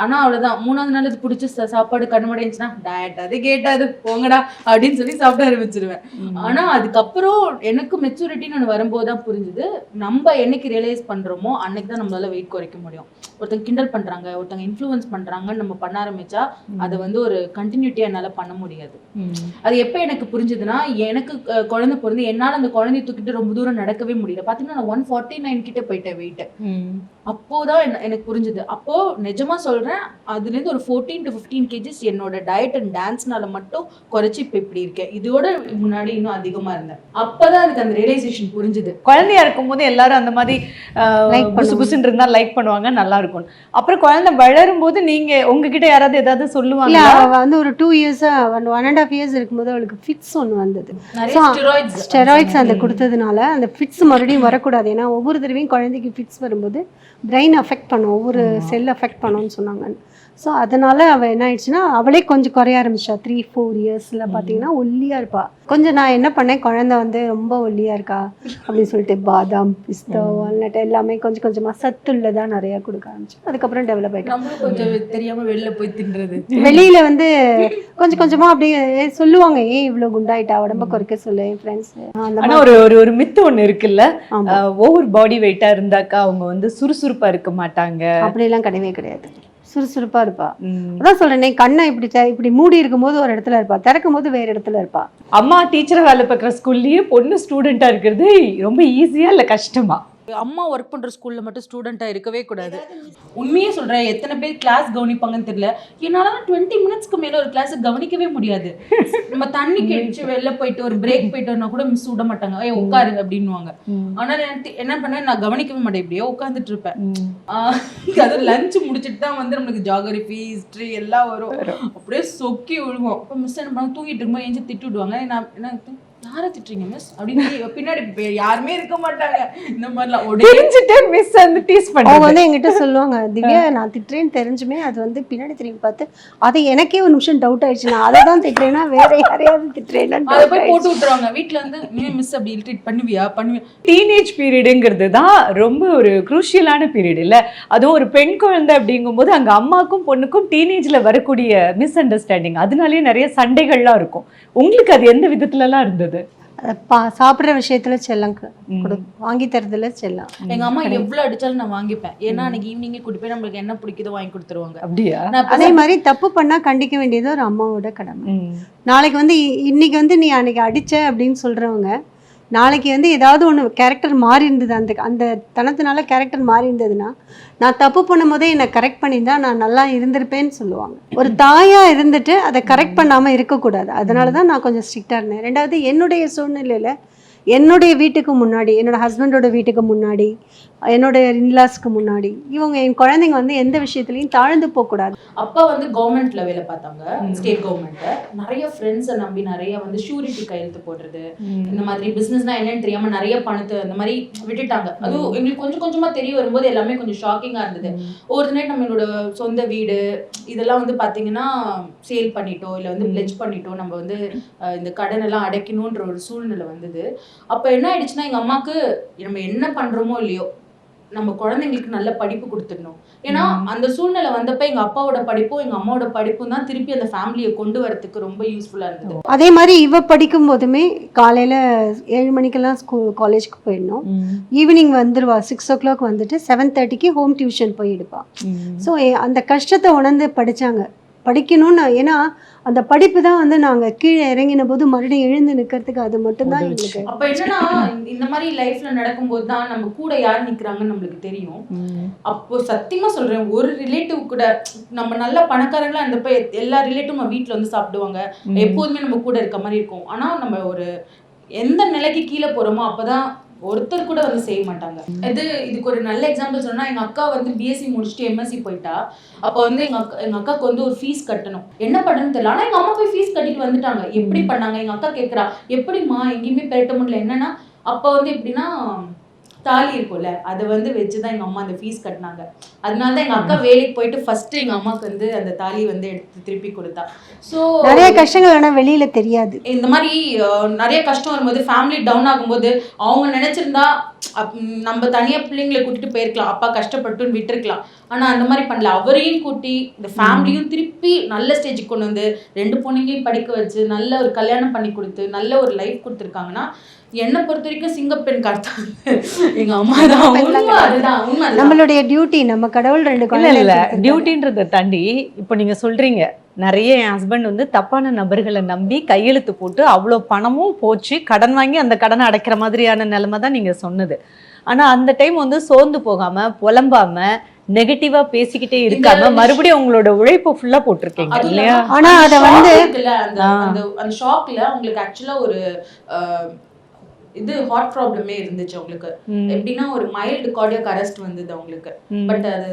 ஆனா அவ்வளவுதான். 3ஆவது நாள் அது பிடிச்ச சாப்பாடு கண்மடைஞ்சுன்னா டயட் அது கேட்டாது போங்கடா அப்படின்னு சொல்லி சாப்பிட ஆரம்பிச்சிருவேன். ஆனா அதுக்கப்புறம் எனக்கு மெச்சூரிட்டின்னு ஒன்று வரும்போதுதான் புரிஞ்சுது, நம்ம என்னைக்கு ரியலைஸ் பண்றோமோ அன்னைக்கு தான் நம்மளால வெயிட் குறைக்க முடியும். ஒருத்தங்க கிண்டல் பண்றாங்க, ஒருத்தங்க இன்ஃப்ளூயன்ஸ் பண்றாங்க, நம்ம பண்ண ஆரம்பிச்சா அதை வந்து ஒரு கண்டினியூட்டியா என்னால பண்ண முடியாது. அது எப்ப எனக்கு புரிஞ்சதுன்னா, எனக்கு குழந்தை பிறந்து என்னால அந்த குழந்தைய தூக்கிட்டு ரொம்ப தூரம் நடக்கவே முடியல. பாத்தீங்கன்னா நான் 149 கிட்ட போயிட்டேன் வெயிட். அப்போதான் எனக்கு புரிஞ்சுது. அப்போ நிஜமா சொல்றேன், அதுல இருந்து ஒரு 14 to 15 kgs என்னோட டயட் அண்ட் டான்ஸ்னால மட்டும் குறைச்சி இப்ப இப்படி இருக்கேன். இதோட முன்னாடி இன்னும் அதிகமா இருந்தேன். அப்பதான் எனக்கு அந்த ரியலைசேஷன் புரிஞ்சுது.
குழந்தையா இருக்கும் போது எல்லாரும் அந்த மாதிரி புசு புசுன்னு இருந்தா லைக் பண்ணுவாங்க, நல்லா இருக்கும். அப்புறம் குழந்தை வளரும் போது நீங்க உங்ககிட்ட யாராவது ஏதாவது சொல்லுவாங்க?
வந்து ஒரு 2 years 1.5 years இருக்கும்போது அவளுக்கு ஃபிட்ஸ் ஒன்று வந்தது. ஸ்டெராய்ட்ஸ் அந்த கொடுத்ததுனால அந்த ஃபிட்ஸ் மறுபடியும் வரக்கூடாது. ஏன்னா ஒவ்வொரு தடவையும் குழந்தைக்கு ஃபிட்ஸ் வரும்போது பிரெயின் அஃபெக்ட் பண்ணும், ஒவ்வொரு செல் அஃபெக்ட் பண்ணும்னு சொன்னாங்க. ஸோ அதனால அவள் என்ன ஆயிடுச்சுன்னா அவளே கொஞ்சம் குறைய ஆரம்பிச்சா. 3-4 yearsல பார்த்தீங்கன்னா ஒல்லியா இருப்பா. கொஞ்சம் நான் என்ன பண்ணேன், குழந்தை வந்து ரொம்ப ஒல்லியாக இருக்கா அப்படின்னு சொல்லிட்டு பாதாம், பிஸ்தா, வால்நட் எல்லாமே கொஞ்சம் கொஞ்சமாக சத்துள்ளதாக நிறையா கொடுக்க ஆரம்பிச்சேன். அதுக்கப்புறம் டெவலப் ஆகிட்டேன்.
நம்மளும் கொஞ்சம் தெரியாம வெளில போய் தின்றது.
வெளியில் வந்து கொஞ்சம் கொஞ்சமாக அப்படியே சொல்லுவாங்க, ஏன் இவ்வளோ குண்டாயிட்டா, உடம்ப குறைக்க சொல்லு என் ஃப்ரெண்ட்ஸ்.
ஆனா ஒரு மித்து ஒண்ணு இருக்குல்ல, ஓவர் பாடி வெயிட்டா இருந்தாக்கா அவங்க வந்து சுறுசுறுப்பா இருக்க மாட்டாங்க.
அப்படிலாம் கிடையவே கிடையாது, சுறுசுறுப்பா இருப்பா. அதான் சொல்றேன், கண்ணை இப்படி மூடி இருக்கும் போது ஒரு இடத்துல இருப்பா, திறக்கும் போது வேற இடத்துல இருப்பா.
அம்மா டீச்சரா வேலை பார்க்குற ஸ்கூல்லயே பொண்ணு ஸ்டூடெண்டா இருக்கிறது ரொம்ப ஈஸியா இல்ல கஷ்டமா?
அம்மா ஒர்க் பண்ற ஸ்கூல்ல மட்டும் ஸ்டூடெண்டா இருக்கவே கூடாது. உண்மையே சொல்றேன், எத்தனை பேர் கிளாஸ் கவனிப்பாங்கன்னு தெரியல. என்னால 20 மினிட்ஸ்க்கு மேல ஒரு கிளாஸ் கவனிக்கவே முடியாது. நம்ம தண்ணி கெடிச்சு வெளில போயிட்டு ஒரு பிரேக் போயிட்டோம்னா கூட மிஸ் விட மாட்டாங்க, ஏ உட்காரு அப்படின்னுவாங்க. ஆனா என்ன பண்ணேன், நான் கவனிக்கவே மாட்டேன், இப்படியே உட்காந்துட்டு இருப்பேன். அது லஞ்ச் முடிச்சுட்டு தான் வந்து நம்மளுக்கு ஜியோகிராஃபி, ஹிஸ்டரி எல்லாம் வரும். அப்படியே சொக்கி விழுவோம். இப்போ மிஸ் என்ன பண்ணாங்க, தூங்கிட்டு இருக்கும்போது எஞ்சி திட்டு விடுவாங்க. நான் என்ன, யாரை திட்டுறீங்க மிஸ் அப்படின்னு பின்னாடி யாருமே இருக்க மாட்டாங்க. இந்த மாதிரிலாம்
மிஸ் வந்து டீஸ் பண்ணுவாங்க.
அவங்க வந்து என்கிட்ட சொல்லுவாங்க, திவ்யா நான் திட்டுறேன்னு தெரிஞ்சுமே அது வந்து பின்னாடி திரும்பி பார்த்து அது எனக்கே ஒரு நிமிஷம் டவுட் ஆயிடுச்சு, நான் அதை தான் திட்டுறேன்னா வேற யாரையாவது திட்டுறேன்னா
அதை போய் போட்டு விட்டுருவாங்க. வீட்டுல வந்து மிஸ் அப்படி இரிட்டேட் பண்ணுவியா.
டீனேஜ் பீரியடுங்கிறது தான் ரொம்ப ஒரு குரூஷியலான பீரியட் இல்ல. அதுவும் ஒரு பெண் குழந்தை அப்படிங்கும்போது அங்க அம்மாக்கும் பொண்ணுக்கும் டீனேஜ்ல வரக்கூடிய மிஸ் அண்டர்ஸ்டாண்டிங், அதனாலேயே நிறைய சண்டைகள்லாம் இருக்கும். உங்களுக்கு அது எந்த விதத்துல எல்லாம் இருந்தது?
சாப்பிட்ற விஷயத்துல செல்லம் வாங்கி தரதுல செல்லம்.
எங்க அம்மா எவ்வளவு அடிச்சாலும் நான் வாங்கிப்பேன். ஏன்னா அன்னைக்கு ஈவினிங்கே கூட்டி போய் நம்மளுக்கு என்ன பிடிக்குதோ வாங்கி கொடுத்துருவாங்க.
அப்படியா?
அதே மாதிரி தப்பு பண்ணா கண்டிக்க வேண்டியது ஒரு அம்மாவோட கடமை. நாளைக்கு வந்து இன்னைக்கு வந்து நீ அன்னைக்கு அடிச்ச அப்படின்னு சொல்றவங்க நாளைக்கு வந்து ஏதாவது ஒன்று கேரக்டர் மாறி இருந்தது, அந்த தனத்தினால கேரக்டர் மாறி இருந்ததுன்னா நான் தப்பு பண்ணும் போதே என்னை கரெக்ட் பண்ணியிருந்தா நான் நல்லா இருந்திருப்பேன்னு சொல்லுவாங்க. ஒரு தாயாக இருந்துட்டு அதை கரெக்ட் பண்ணாமல் இருக்கக்கூடாது. அதனால தான் நான் கொஞ்சம் ஸ்ட்ரிக்டாக இருந்தேன். ரெண்டாவது, என்னுடைய சூழ்நிலையில் என்னுடைய வீட்டுக்கு முன்னாடி, என்னோட ஹஸ்பண்டோட வீட்டுக்கு முன்னாடி, என்னோட இன்லாஸ்க்கு முன்னாடி இவங்க என் குழந்தைங்க வந்து எந்த விஷயத்துலையும் தாழ்ந்து போகக்கூடாது.
அப்பா வந்து கவர்மெண்ட்ல வேலை பார்த்தாங்க, ஸ்டேட் கவர்மெண்ட்ல. நிறைய ஃப்ரெண்ட்ஸை நம்பி நிறைய வந்து ஷூரிட்டி கையெழுத்து போடுறது, இந்த மாதிரி பிசினஸ்னா என்னன்னு தெரியாம நிறைய பணத்தை இந்த மாதிரி விட்டுட்டாங்க. அதுவும் எங்களுக்கு கொஞ்சம் கொஞ்சமா தெரிய வரும்போது எல்லாமே கொஞ்சம் ஷாக்கிங்கா இருந்தது. ஒரு நைட் நம்மளோட சொந்த வீடு இதெல்லாம் வந்து பாத்தீங்கன்னா சேல் பண்ணிட்டோம், இல்லை வந்து பிளெட்ஜ் பண்ணிட்டோம், நம்ம வந்து இந்த கடன் எல்லாம் அடைக்கணுன்ற ஒரு சூழ்நிலை வந்தது. அப்ப என்ன ஆயிடுச்சுன்னா, எங்க அம்மாக்கு நம்ம என்ன பண்றோமோ இல்லையோ நம்ம குழந்தைங்களுக்கு நல்ல படிப்பு கொடுத்துடணும். ஏன்னா அந்த சூழ்நிலை வந்தப்ப எங்க அப்பாவோட படிப்பும் எங்க அம்மாவோட படிப்பும் தான் திருப்பி அந்த ஃபேமிலியை கொண்டு வரதுக்கு ரொம்ப யூஸ்ஃபுல்லா இருந்தது.
அதே மாதிரி இவ படிக்கும் போதுமே காலையில 7 மணிக்கெல்லாம் காலேஜ்க்கு போயிடணும். ஈவினிங் வந்துருவா 6 o'clock வந்துட்டு 7:30க்கு ஹோம் டியூஷன் போய் எடுப்பா. ஸோ அந்த கஷ்டத்தை உணர்ந்து படிச்சாங்க, படிக்கணும்னு. ஏன்னா அந்த படிப்பு தான் வந்து நாங்க கீழே இறங்கின போது மறுபடியும் எழுந்து நிக்கிறதுக்கு அது மட்டும்தான் எங்களுக்கு.
அப்ப என்னன்னா, இந்த மாதிரி லைஃப்ல நடக்கும்போது தான் நம்ம கூட யார் நிக்கிறாங்கன்னு நம்மளுக்கு தெரியும். அப்போ சத்தியமா சொல்றேன், ஒரு ரிலேட்டிவ் கூட நம்ம நல்ல பணக்காரங்களா இருந்தப்ப எல்லா ரிலேட்டிவும் வீட்டுல வந்து சாப்பிடுவாங்க, எப்போதுமே நம்ம கூட இருக்க மாதிரி இருக்கும். ஆனா நம்ம ஒரு எந்த நிலைக்கு கீழே போறோமோ அப்பதான் ஒருத்தர் கூட வந்து செய்ய மாட்டாங்க. இதுக்கு ஒரு நல்ல எக்ஸாம்பிள் சொன்னா, எங்க அக்கா வந்து பிஎஸ்சி முடிச்சுட்டு எம்எஸ்சி போயிட்டா. அப்போ வந்து எங்க அக்காவுக்கு வந்து ஒரு ஃபீஸ் கட்டணும், என்ன பண்ணுன்னு தெரியல. ஆனா எங்க அம்மா போய் ஃபீஸ் கட்டிட்டு வந்துட்டாங்க. எப்படி பண்ணாங்க? எங்க அக்கா கேட்கறா, எப்படிமா எங்கேயுமே பெருட்ட முடியல. என்னன்னா அப்ப வந்து எப்படின்னா தாலி இருக்கும்ல, அதை வந்து வச்சுதான் எங்க அம்மா அந்த ஃபீஸ் கட்டினாங்க. அதனாலதான் எங்க அக்கா வேலைக்கு போயிட்டு ஃபர்ஸ்ட் எங்க அம்மாவுக்கு வந்து அந்த தாலி வந்து எடுத்து திருப்பி கொடுத்தா. ஸோ
நிறைய கஷ்டங்கள் ஆனா வெளியில தெரியாது.
இந்த மாதிரி நிறைய கஷ்டம் வரும்போது, ஃபேமிலி டவுன் ஆகும்போது அவங்க நினைச்சிருந்தா நம்ம தனியா பிள்ளைங்களை கூட்டிட்டு போயிருக்கலாம், அப்பா கஷ்டப்பட்டுன்னு விட்டுருக்கலாம். ஆனா அந்த மாதிரி பண்ணல. அவரையும் கூட்டி இந்த ஃபேமிலியும் திருப்பி நல்ல ஸ்டேஜுக்கு கொண்டு வந்து 2 பொண்ணுங்களையும் படிக்க வச்சு நல்ல ஒரு கல்யாணம் பண்ணி கொடுத்து நல்ல ஒரு லைஃப் கொடுத்துருக்காங்கன்னா, என்னை பொறுத்த வரைக்கும் சிங்கப்பெண் கார்த்தாங்க எங்க அம்மா தான்.
நம்மளுடைய டியூட்டி, நம்ம கடவுள் 2
குழந்தை டியூட்டின்றதை தாண்டி இப்போ நீங்க சொல்றீங்க, நிறைய என் ஹஸ்பண்ட் வந்து தப்பான நபர்களை நம்பி கையெழுத்து போட்டு அவ்வளோ பணமும் போச்சு, கடன் வாங்கி அந்த கடனை அடைக்கிற மாதிரியான நிலைமை தான் நீங்க சொன்னது. ஆனா அந்த டைம் வந்து சோர்ந்து போகாம புலம்பாம நெகட்டிவா பேசிக்கிட்டே இருக்காம மறுபடியும் உங்களோட உழைப்பு ஃபுல்லா போட்டிருக்கீங்க இல்லையா?
ஆனா அத வந்து
அந்த ஷாக்ல உங்களுக்கு ஆக்சுவலா ஒரு இது ஹார்ட் ப்ராப்ளமே இருந்துச்சு அவங்களுக்கு. எப்படின்னா ஒரு மைல்டு கார்டியாக் அரெஸ்ட் வந்தது அவங்களுக்கு. பட் அது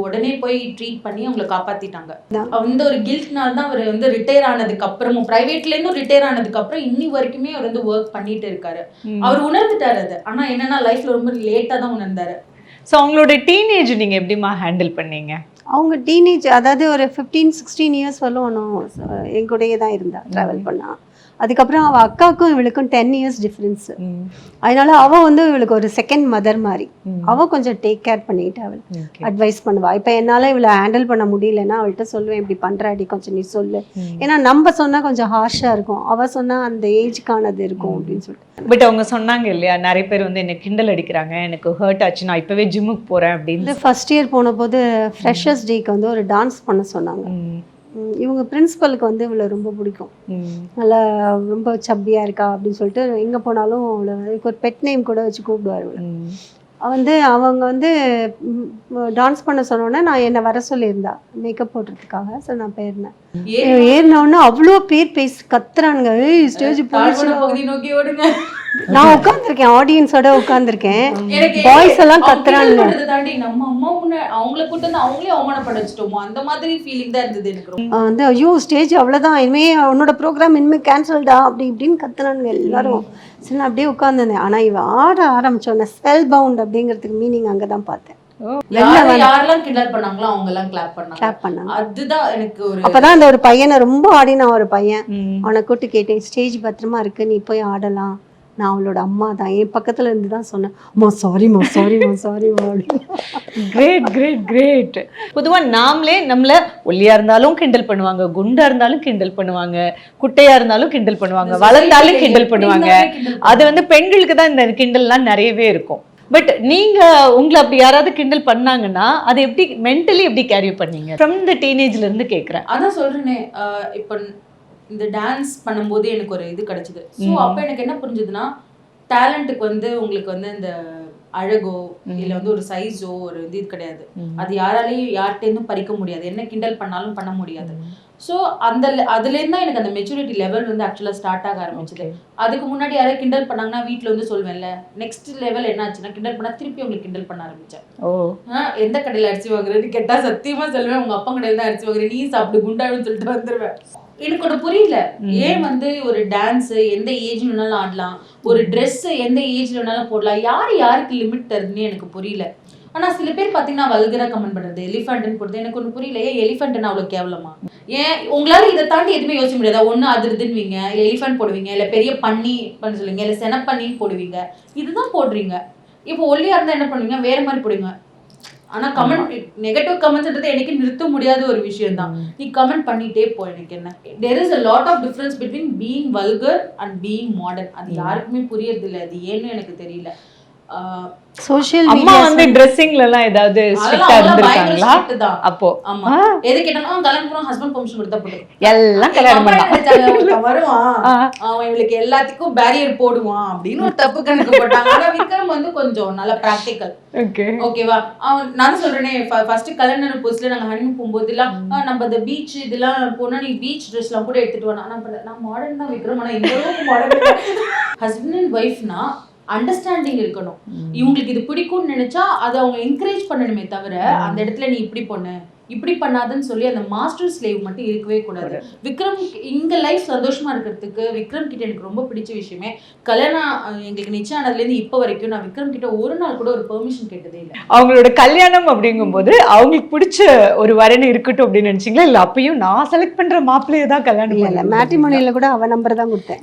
உடனே போய் ட்ரீட் பண்ணி அவங்களை காப்பாத்திட்டாங்க. அந்த ஒரு கில்ட்னால தான் அவர் வந்து ரிட்டையர் ஆனதுக்கு அப்புறமும், பிரைவேட்ல இருந்தும் ரிட்டையர் ஆனதுக்கு அப்புறம் இன்னி வரைக்குமே அவர் வந்து ஒர்க் பண்ணிட்டு இருக்காரு. அவர் உணர்ந்துட்டாரு அது. ஆனா என்னன்னா லைஃப்ல ரொம்ப லேட்டா தான் உணர்ந்தாரு.
ஸோ அவங்களோட டீனேஜ் நீங்க எப்படிமா ஹேண்டில் பண்ணீங்க?
அவங்க டீனேஜ் அதாவது ஒரு 15-16 இயர்ஸ் வரலும் என் கூடயே தான் இருந்தா, ட்ராவல் பண்ணா. அதுக்கப்புறம் அவள் அக்காவுக்கும் இவளுக்கும் 10 years டிஃப்ரென்ஸு. அதனால அவள் வந்து இவளுக்கு ஒரு செகண்ட் மதர் மாதிரி. அவள் கொஞ்சம் டேக் கேர் பண்ணிட்டு அவள் அட்வைஸ் பண்ணுவா. இப்போ என்னால் இவளை ஹேண்டில் பண்ண முடியலன்னா அவள்கிட்ட சொல்லுவேன், இப்படி பண்ணுறாடி கொஞ்சம் நீ சொல்லு. ஏன்னா நம்ம சொன்னால் கொஞ்சம் ஹார்ஷாக இருக்கும், அவள் சொன்னால் அந்த ஏஜ்க்கானது இருக்கும் அப்படின்னு சொல்லிட்டு.
பட் அவங்க சொன்னாங்க இல்லையா, நிறைய பேர் வந்து என்ன கிண்டல் அடிக்கிறாங்க, எனக்கு ஹர்ட் ஆச்சு, நான் இப்போவே ஜிம்முக்கு போகிறேன் அப்படின்னு.
ஃபர்ஸ்ட் இயர் போன போது ஃப்ரெஷர்ஸ் டேக்கு வந்து ஒரு டான்ஸ் பண்ண சொன்னாங்க. இவங்க பிரின்சிபலுக்கு வந்து இவளை ரொம்ப பிடிக்கும், நல்லா ரொம்ப சப்பியாக இருக்கா அப்படின்னு சொல்லிட்டு எங்கே போனாலும் அவளை ஒரு பெட் நேம் கூட வச்சு கூப்பிடுவார் இவளை. அவங்க வந்து டான்ஸ் பண்ண சொன்னோன்னே நான் என்னை வர சொல்லியிருந்தா மேக்கப் போடுறதுக்காக. ஸோ நான் போயிருந்தேன். ஏறினோடனே அவ்வளோ பேர் கத்துறானுங்க, ஸ்டேஜ்
நோக்கி ஓடுங்க.
நான் உட்காந்துருக்கேன், ஆடியன்ஸோட உட்காந்துருக்கேன், பாய்ஸ் எல்லாம் கத்துறானுங்க.
தாண்டி நம்ம அம்மா அவங்கள கூட்டு வந்து அவங்களே அவமானப்பட வச்சுட்டோமோ அந்த மாதிரி ஃபீலிங் தான் இருந்தது எனக்கு.
வந்து ஐயோ ஸ்டேஜ் அவ்வளோதான், இனிமே உன்னோட ப்ரோக்ராம் இனிமேல் கேன்சல்டா அப்படி இப்படின்னு கத்துனானுங்க எல்லாரும். சரி நான் அப்படியே உட்காந்துருந்தேன். ஆனால் இவன் ஆட ஆரம்பிச்சோன்னே ஸ்பெல் பவுண்ட் அப்படிங்கிறதுக்கு மீனிங் அங்கே தான் பார்த்தேன்.
யாரெல்லாம் கிண்டல் பண்ணாங்களோ அவங்க எல்லாம் கிளாப் பண்ணாங்க. அதுதான் எனக்கு ஒரு
அப்பதான் அந்த ஒரு பையனை ரொம்ப ஆடினா ஒரு பையன், அவனை கூட்டு கேட்டேன், ஸ்டேஜ் பத்திரமா இருக்கு, நீ போய் ஆடலாம், நான் அவளோட அம்மா தான், என் பக்கத்துல இருந்து தான் சொன்னேன், அம்மா சாரிம்மா சாரிம்மா சாரிம்மா அப்படின்னு.
Great great great. பொதுவாக நாமளே நம்மள ஒல்லியா இருந்தாலும் கிண்டல் பண்ணுவாங்க, குண்டா இருந்தாலும் கிண்டல் பண்ணுவாங்க, குட்டையா இருந்தாலும் கிண்டல் பண்ணுவாங்க, வளர்ந்தாலும் கிண்டல் பண்ணுவாங்க. அது வந்து பெண்களுக்கு தான் இந்த கிண்டல்லாம் நிறையவே இருக்கும். பட் நீங்க உங்களை அப்படி யாராவது கிண்டல் பண்ணாங்கன்னா அதை எப்படி மென்டலி எப்படி கேரி பண்ணீங்க? ஃப்ரம் த டீனேஜ்ல இருந்து கேட்குறேன்.
அதான் சொல்றேனே, இப்போ இந்த டான்ஸ் பண்ணும்போது எனக்கு ஒரு இது கிடைச்சது. ஸோ அப்போ எனக்கு என்ன புரிஞ்சுதுன்னா, டேலண்ட்டுக்கு வந்து உங்களுக்கு வந்து இந்த அழகோ இல்லை வந்து ஒரு சைஸோ ஒரு இது கிடையாது. அது யாராலையும் யார்கிட்டேருந்தும் பறிக்க முடியாது, என்ன கிண்டல் பண்ணாலும் பண்ண முடியாது. ஸோ அதுலேருந்து தான் எனக்கு அந்த மெச்சூரிட்டி லெவல் வந்து ஆக்சுவலாக ஸ்டார்ட் ஆக ஆரம்பிச்சது. அதுக்கு முன்னாடி யாராவது கிண்டல் பண்ணாங்கன்னா வீட்டில் வந்து சொல்வேன்ல, நெக்ஸ்ட் லெவல் என்ன ஆச்சுன்னா கிண்டல் பண்ணால் திருப்பி உங்களுக்கு கிண்டல் பண்ண ஆரம்பித்தேன். எந்த கடையில் அரிசி வாங்குறேன்னு கேட்டால் சத்தியமாக சொல்லுவேன், உங்கள் அப்பா கடையில் தான் அரிசி வாங்குறேன், நீ சாப்பிட்டு குண்டாடுன்னு சொல்லிட்டு வந்துடுவேன். எனக்கு ஒன்று புரியல, ஏன் வந்து ஒரு டான்ஸு எந்த ஏஜ்ல வேணாலும் ஆடலாம், ஒரு ட்ரெஸ்ஸு எந்த ஏஜ்ல வேணாலும் போடலாம், யாருக்கு லிமிட் தருதுன்னு எனக்கு புரியல. ஆனால் சில பேர் பார்த்தீங்கன்னா வல்கரா கமெண்ட் பண்ணுறது, எலிஃபண்ட்னு போடுறது, எனக்கு ஒன்று புரியல, ஏன் எலிஃபண்ட்னா அவ்வளோ கேவலமா? ஏன் உங்களால் இதை தாண்டி எதுவுமே யோசிக்க முடியாதா? ஒன்று அதிருதுன்னுவீங்க, இல்லை எலிஃபண்ட் போடுவீங்க, இல்லை பெரிய பண்ணி பண்ண சொல்லுவீங்க, இல்லை செனப்பண்ணின்னு போடுவீங்க, இதுதான் போடுறீங்க. இப்போ ஒல்லியாக இருந்தால் என்ன பண்ணுவீங்க, வேறு மாதிரி போடுவீங்க. ஆனால் கமெண்ட் நெகட்டிவ் கமெண்ட்ஸ்ன்றது எனக்கு நிறுத்த முடியாத ஒரு விஷயம் தான். நீ கமெண்ட் பண்ணிட்டே போ, எனக்கு என்ன. There is a lot of difference between being vulgar and being modern. அது யாருக்குமே புரியறது இல்லை, அது ஏன்னு எனக்கு தெரியல.
சோஷியல்
அம்மா வந்து ட்ரெஸ்ஸிங்ல எல்லாம் ஏதாவது ஸ்ட்ரிக்ட்டா இருந்திருக்காங்களா? அப்போ
ஆமா, எது கேட்டாலும் கல்யாணம் பண்ணா ஹஸ்பண்ட் பெர்மிஷன் கொடுத்தா போடுங்க,
எல்லாம் கல்யாணம் பண்ணா
வருவான் அவன் இவளுக்கு எல்லாத்துக்கும் பேரியர் போடுவான் அப்படின்னு ஒரு தப்பு கணக்கு போட்டாங்க. ஆனா விக்ரம் வந்து கொஞ்சம் நல்ல பிராக்டிக்கல். ஓகேவா? அவன் நான் சொல்றேனே, ஃபர்ஸ்ட் கல்யாண புதுசுல நாங்க ஹனிமூன் போகும்போது எல்லாம் நம்ம இந்த பீச் இதெல்லாம் போனா நீ பீச் ட்ரெஸ் எல்லாம் கூட எடுத்துட்டு வானா. நான் மாடர்ன் தான் விக்ரம், ஆனா இந்த அளவுக்கு மாடர்ன். ஹஸ்பண்ட் அண்ட் ஒய்ஃப்னா அண்டர்ஸ்டாண்டிங் இருக்கணும். இவங்களுக்கு இது பிடிக்கும்னு நினைச்சா அதை அவங்க என்கரேஜ் பண்ணணுமே தவிர அந்த இடத்துல நீ இப்படி பண்ணு இப்படி பண்ணாதுன்னு சொல்லி அந்த மாஸ்டர் ஸ்லேவ் மட்டும் இருக்கவே கூடாது. விக்ரம் இங்க லைஃப் சந்தோஷமா இருக்கிறதுக்கு விக்ரம் கிட்ட எனக்கு ரொம்ப பிடிச்ச விஷயமே, கல்யாணம் எங்களுக்கு நிச்சயம் ஆனதுலேருந்து இப்போ வரைக்கும் நான் விக்ரம் கிட்ட ஒரு நாள் கூட ஒரு பெர்மிஷன் கேட்டதே இல்லை.
அவங்களோட கல்யாணம் அப்படிங்கும்போது அவங்களுக்கு பிடிச்ச ஒரு வரணும் இருக்கட்டும் அப்படின்னு நினைச்சீங்களா? இல்லை அப்பயும் நான் செலக்ட் பண்ற மாப்பிள்ளையே தான் கல்யாணம்
இல்லை, மேட்ரிமோனியில கூட அவ நம்பர் தான் கொடுத்தேன்.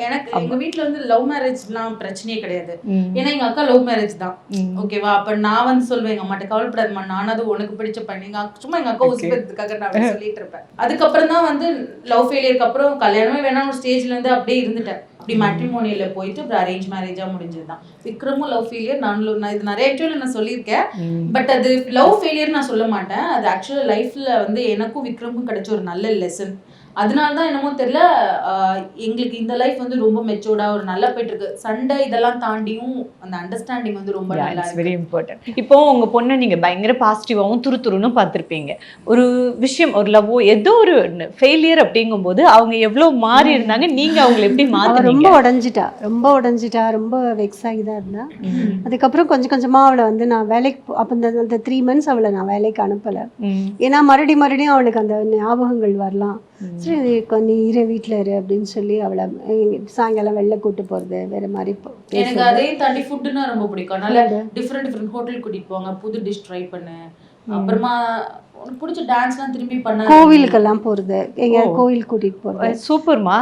எனக்கு எங்க வீட்டுல வந்து லவ் மேரேஜ்லாம் பிரச்சனையே கிடையாது. ஏன்னா எங்க அக்கா லவ் மேரேஜ் தான். ஓகேவா? அப்ப நான் வந்து சொல்வேன் எங்க அம்மாட்ட, கவலைப்படாதம்மா, நானாவது உனக்கு பிடிச்ச பண்ணி சும்மா எங்க அக்கா உசுப்பதுக்காக நான் சொல்லிட்டு இருப்பேன். அதுக்கப்புறம் தான் வந்து லவ் ஃபெயிலியருக்கு அப்புறம் கல்யாணமே வேணாம் ஒரு ஸ்டேஜ்ல இருந்து அப்படியே இருந்துட்டேன். அப்படி மேட்ரிமோனியில போயிட்டு அப்புறம் அரேஞ்ச் மேரேஜா முடிஞ்சதுதான். விக்ரமும் லவ் ஃபெயிலியர், நான் இது நிறைய ஆக்சுவலி நான் சொல்லியிருக்கேன். பட் அது லவ் ஃபெயிலியர் நான் சொல்ல மாட்டேன். அது ஆக்சுவலா லைஃப்ல வந்து எனக்கும் விக்ரமும் கிடைச்ச ஒரு நல்ல லெசன். அதனாலதான் என்னமோ தெரியல, எங்களுக்கு இந்த லைஃப் வந்து ரொம்ப மெச்சூர்டா ஒரு நல்லா போயிட்டு இருக்கு. சண்டை இதெல்லாம் தாண்டியும் அந்த அண்டர்ஸ்டாண்டிங் வந்து ரொம்ப நல்லா இருக்கு.
Very important. இப்போ உங்க பொண்ணை நீங்க பயங்கர பாசிட்டிவாவும் துருத்துருன்னு பார்த்திருப்பீங்க. ஒரு விஷயம், ஒரு லவ்வோ ஏதோ ஒரு ஃபெயிலியர் அப்படிங்கும்போது அவங்க எவ்வளவு மாறி இருந்தாங்க, நீங்க அவங்களை எப்படி மாத்தி?
ரொம்ப உடஞ்சிட்டா, ரொம்ப வெக்ஸ் ஆகி தான் இருந்தா. அதுக்கப்புறம் கொஞ்சம் கொஞ்சமா அவளை வந்து நான் வேலைக்கு அப்ப அந்த 3 months அவளை நான் வேலைக்கு அனுப்பல. ஏன்னா மறுபடியும் அவளுக்கு அந்த ஞாபகங்கள் வரலாம். சரி நீ இரு வீட்டுல இரு அப்படின்னு சொல்லி அவளை சாயங்காலம் வெளில கூட்டு போறது வேற மாதிரி.
எனக்கு அதையும் தாண்டி ஃபுட்டுன்னா ரொம்ப பிடிக்கும். அதனால டிஃப்ரெண்ட் ஹோட்டல் கூட்டிட்டு போவாங்க, புது டிஷ் ட்ரை பண்ணு. அப்புறமா உனக்கு பிடிச்ச டான்ஸ்லாம் திரும்பி பண்ண,
கோவிலுக்கெல்லாம் போறது, எங்கேயாவது கோவில் கூட்டிட்டு போறது.
சூப்பர்மா.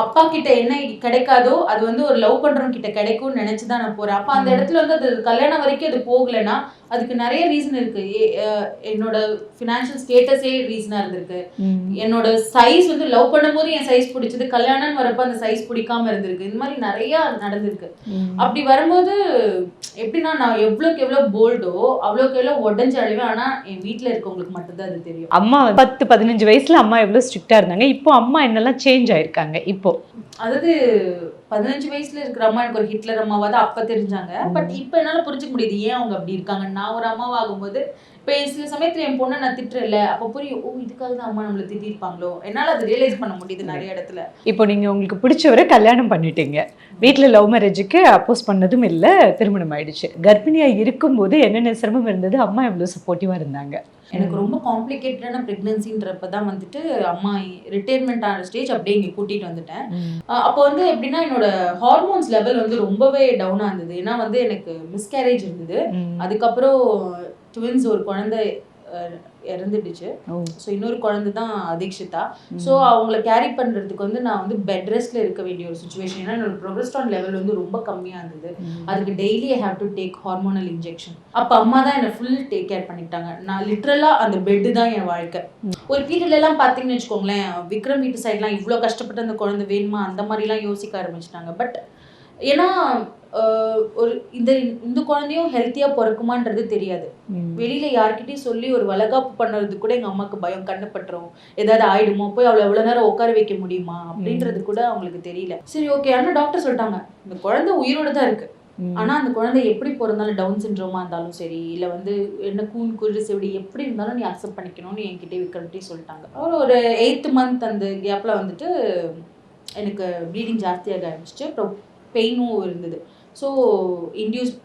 அப்பா கிட்ட என்ன கிடைக்காதோ அது வந்து ஒரு லவ் பண்றவங்க கிட்ட கிடைக்கும்னு நினைச்சுதான் நான் போறேன். அப்ப அந்த இடத்துல வந்து அது கல்யாணம் வரைக்கும் அது போகலைன்னா அதுக்கு நிறைய ரீசன் இருக்கு. என்னோட ஃபினான்ஷியல் ஸ்டேட்டஸே ரீசனா இருந்திருக்கு. என்னோட சைஸ் வந்து லவ் பண்ணும்போது என் சைஸ் பிடிச்சது, கல்யாணம் வரப்ப அந்த சைஸ் பிடிக்காம இருந்திருக்கு. இந்த மாதிரி நிறைய நடந்திருக்கு. அப்படி வரும்போது எப்படின்னா நான் எவ்வளவுக்கு எவ்வளவு போல்டோ அவ்வளவுக்கு எவ்வளவு உடஞ்சு அழிவேன். ஆனா என் வீட்டுல இருக்கவங்களுக்கு மட்டும்தான் அது தெரியும்.
அம்மா 10-15 வயசுல அம்மா எவ்வளவு ஸ்ட்ரிக்டா இருந்தாங்க, இப்போ அம்மா என்னெல்லாம் சேஞ்ச் ஆயிருக்காங்க இப்போ?
அதாவது 15 வயசுல இருக்கிற அம்மா எனக்கு ஒரு ஹிட்லர் அம்மாவா தான் அப்ப தெரிஞ்சாங்க. பட் இப்ப என்னால புரிஞ்சுக்க முடியுது ஏன் அவங்க அப்படி இருக்காங்க. நான் ஒரு அம்மாவா ஆகும்போது இப்ப சில சமயத்துல என் பொண்ணை நான் திட்டுறேன்ல, அப்ப புரியும், ஓ இதுக்காக தான் அம்மா நம்மள திட்டிருப்பாங்களோ. என்னால அதை ரியலைஸ் பண்ண முடியுது நிறைய இடத்துல.
இப்போ நீங்க உங்களுக்கு பிடிச்சவரை கல்யாணம் பண்ணிட்டீங்க, வீட்டுல லவ் மேரேஜுக்கு அப்போஸ் பண்ணதும் இல்ல, திருமணம் ஆயிடுச்சு. கர்ப்பிணியா இருக்கும்போது என்னென்ன சிரமம் இருந்தது, அம்மா எவ்வளவு சப்போர்ட்டிவா இருந்தாங்க?
எனக்கு ரொம்ப காம்ப்ளிகேட்டடான ப்ரெக்னன்சின்றப்பதான் வந்துட்டு அம்மா ரிட்டையர்மெண்ட் ஆன ஸ்டேஜ் அப்படியே இங்கே கூட்டிட்டு வந்துட்டேன். அப்போ வந்து எப்படின்னா என்னோட ஹார்மோன்ஸ் லெவல் வந்து ரொம்பவே டவுனா இருந்தது. ஏன்னா வந்து எனக்கு மிஸ்கேரேஜ் இருந்தது. அதுக்கப்புறம் ட்வின்ஸ், ஒரு குழந்தை இறந்துடுச்சு. ஸோ இன்னொரு குழந்தை தான் அதீக்ஷிதா. ஸோ அவங்கள கேரி பண்றதுக்கு வந்து நான் வந்து பெட் ரெஸ்ட்ல இருக்க வேண்டிய ஒரு சுச்சுவேஷன். ஏன்னா என்னோட ப்ரொஜெஸ்டரான் லெவல் வந்து ரொம்ப கம்மியா இருந்தது. அதுக்கு daily I have to take hormonal injection. அப்போ அம்மா தான் என்னை ஃபுல் டேக் கேர் பண்ணிட்டாங்க. நான் லிட்ரலா அந்த பெட்டு தான் என் வாழ்க்கை. ஒரு பீரியட்ல எல்லாம் பாத்தீங்கன்னு வச்சுக்கோங்களேன், விக்ரம் வீட்டு சைட்லாம் இவ்வளோ கஷ்டப்பட்டு அந்த குழந்தை வேணுமா அந்த மாதிரிலாம் யோசிக்க ஆரம்பிச்சிட்டாங்க. பட் ஏன்னா ஒரு இந்த குழந்தையும் ஹெல்த்தியா பிறக்குமான்றது தெரியாது. வெளியில யார்கிட்டயும் சொல்லி ஒரு வளகாப்பு பண்ணுறது கூட எங்க அம்மாவுக்கு பயம், கண்ணு பட்டுரும், ஏதாவது ஆயிடுமோ, போய் அவளை எவ்வளவு நேரம் உட்கார வைக்க முடியுமா அப்படின்றது கூட அவங்களுக்கு தெரியல. சரி ஓகே, ஆனா டாக்டர் சொல்லிட்டாங்க இந்த குழந்தை உயிரோட தான் இருக்கு. ஆனா அந்த குழந்தை எப்படி பிறந்தாலும் டவுன் சிண்ட்ரோமா இருந்தாலும் சரி, இல்ல வந்து என்ன கூன் குரு செவிடி எப்படி இருந்தாலும் நீ அக்செப்ட் பண்ணிக்கணும்னு என்கிட்ட விக்ரம்கிட்டே சொல்லிட்டாங்க. ஒரு 8th month அந்த கேப்ல வந்துட்டு எனக்கு ப்ளீடிங் ஜாஸ்தியாக ஆரம்பிச்சிச்சு. அப்புறம் பெயினும் இருந்தது. ஸோ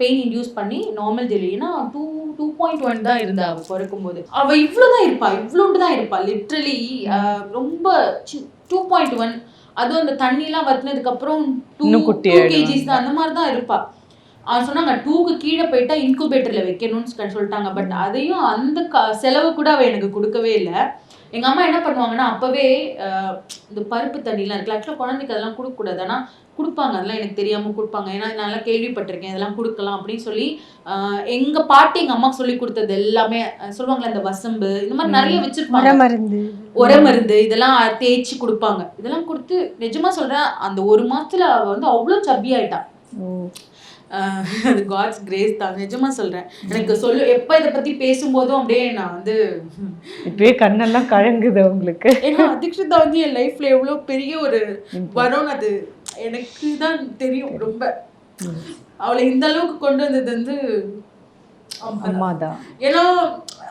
பெயின் இன்டியூஸ் பண்ணி நார்மல் டெலிவரினா 2.1 தான் இருந்தா அவள் பிறக்கும்போது. அவள் இவ்வளோதான் இருப்பா, இவ்வளோண்டு தான் இருப்பா லிட்ரலி. ரொம்ப 2.1. அதுவும் அந்த தண்ணிலாம் வத்தினதுக்கு அப்புறம் 2 kgs தான், அந்த மாதிரி தான் இருப்பா. சொன்னாங்க 2க்கு கீழே போயிட்டா இன்குபேட்டர்ல வைக்கணும்னு சொல்லிட்டாங்க. பட் அதையும் அந்த செலவு கூட அவள் எனக்கு கொடுக்கவே இல்லை. எங்க அம்மா என்ன பண்ணுவாங்கன்னா அப்பவே இந்த பருப்பு தண்ணிலாம் இருக்குல்ல, ஆக்சுவலாக குழந்தைக்கு அதெல்லாம் கொடுக்கக்கூடாது, ஆனால் கொடுப்பாங்க, அதெல்லாம் எனக்கு தெரியாம கொடுப்பாங்க. ஏன்னா நல்லா கேள்விப்பட்டிருக்கேன் இதெல்லாம் கொடுக்கலாம் அப்படின்னு சொல்லி. எங்க பாட்டி எங்க அம்மாக்கு சொல்லி கொடுத்தது எல்லாமே சொல்லுவாங்களே, இந்த வசம்பு இந்த மாதிரி நிறைய வச்சிருப்பாங்க, உர மருந்து இதெல்லாம் தேய்ச்சி கொடுப்பாங்க. இதெல்லாம் கொடுத்து நிஜமா சொல்றேன், அந்த 1 மாசத்துல அவ வந்து அவ்வளோ சப்பி ஆயிட்டா. அது காட்ஸ் கிரேஸ் தான், நிஜமா சொல்றேன். எனக்கு எப்ப இதை பத்தி பேசும்போதும் அப்படியே நான் வந்து
இப்பவே கண்ணெல்லாம் கழங்குது உங்களுக்கு.
ஏன்னா அதீக்ஷிதா வந்து என் லைஃப்ல எவ்வளவு பெரிய ஒரு வரும் அது எனக்கு தான் தெரியும். ரொம்ப அவளை இந்த அளவுக்கு கொண்டு வந்தது வந்து
அம்மா தான்.
ஏன்னா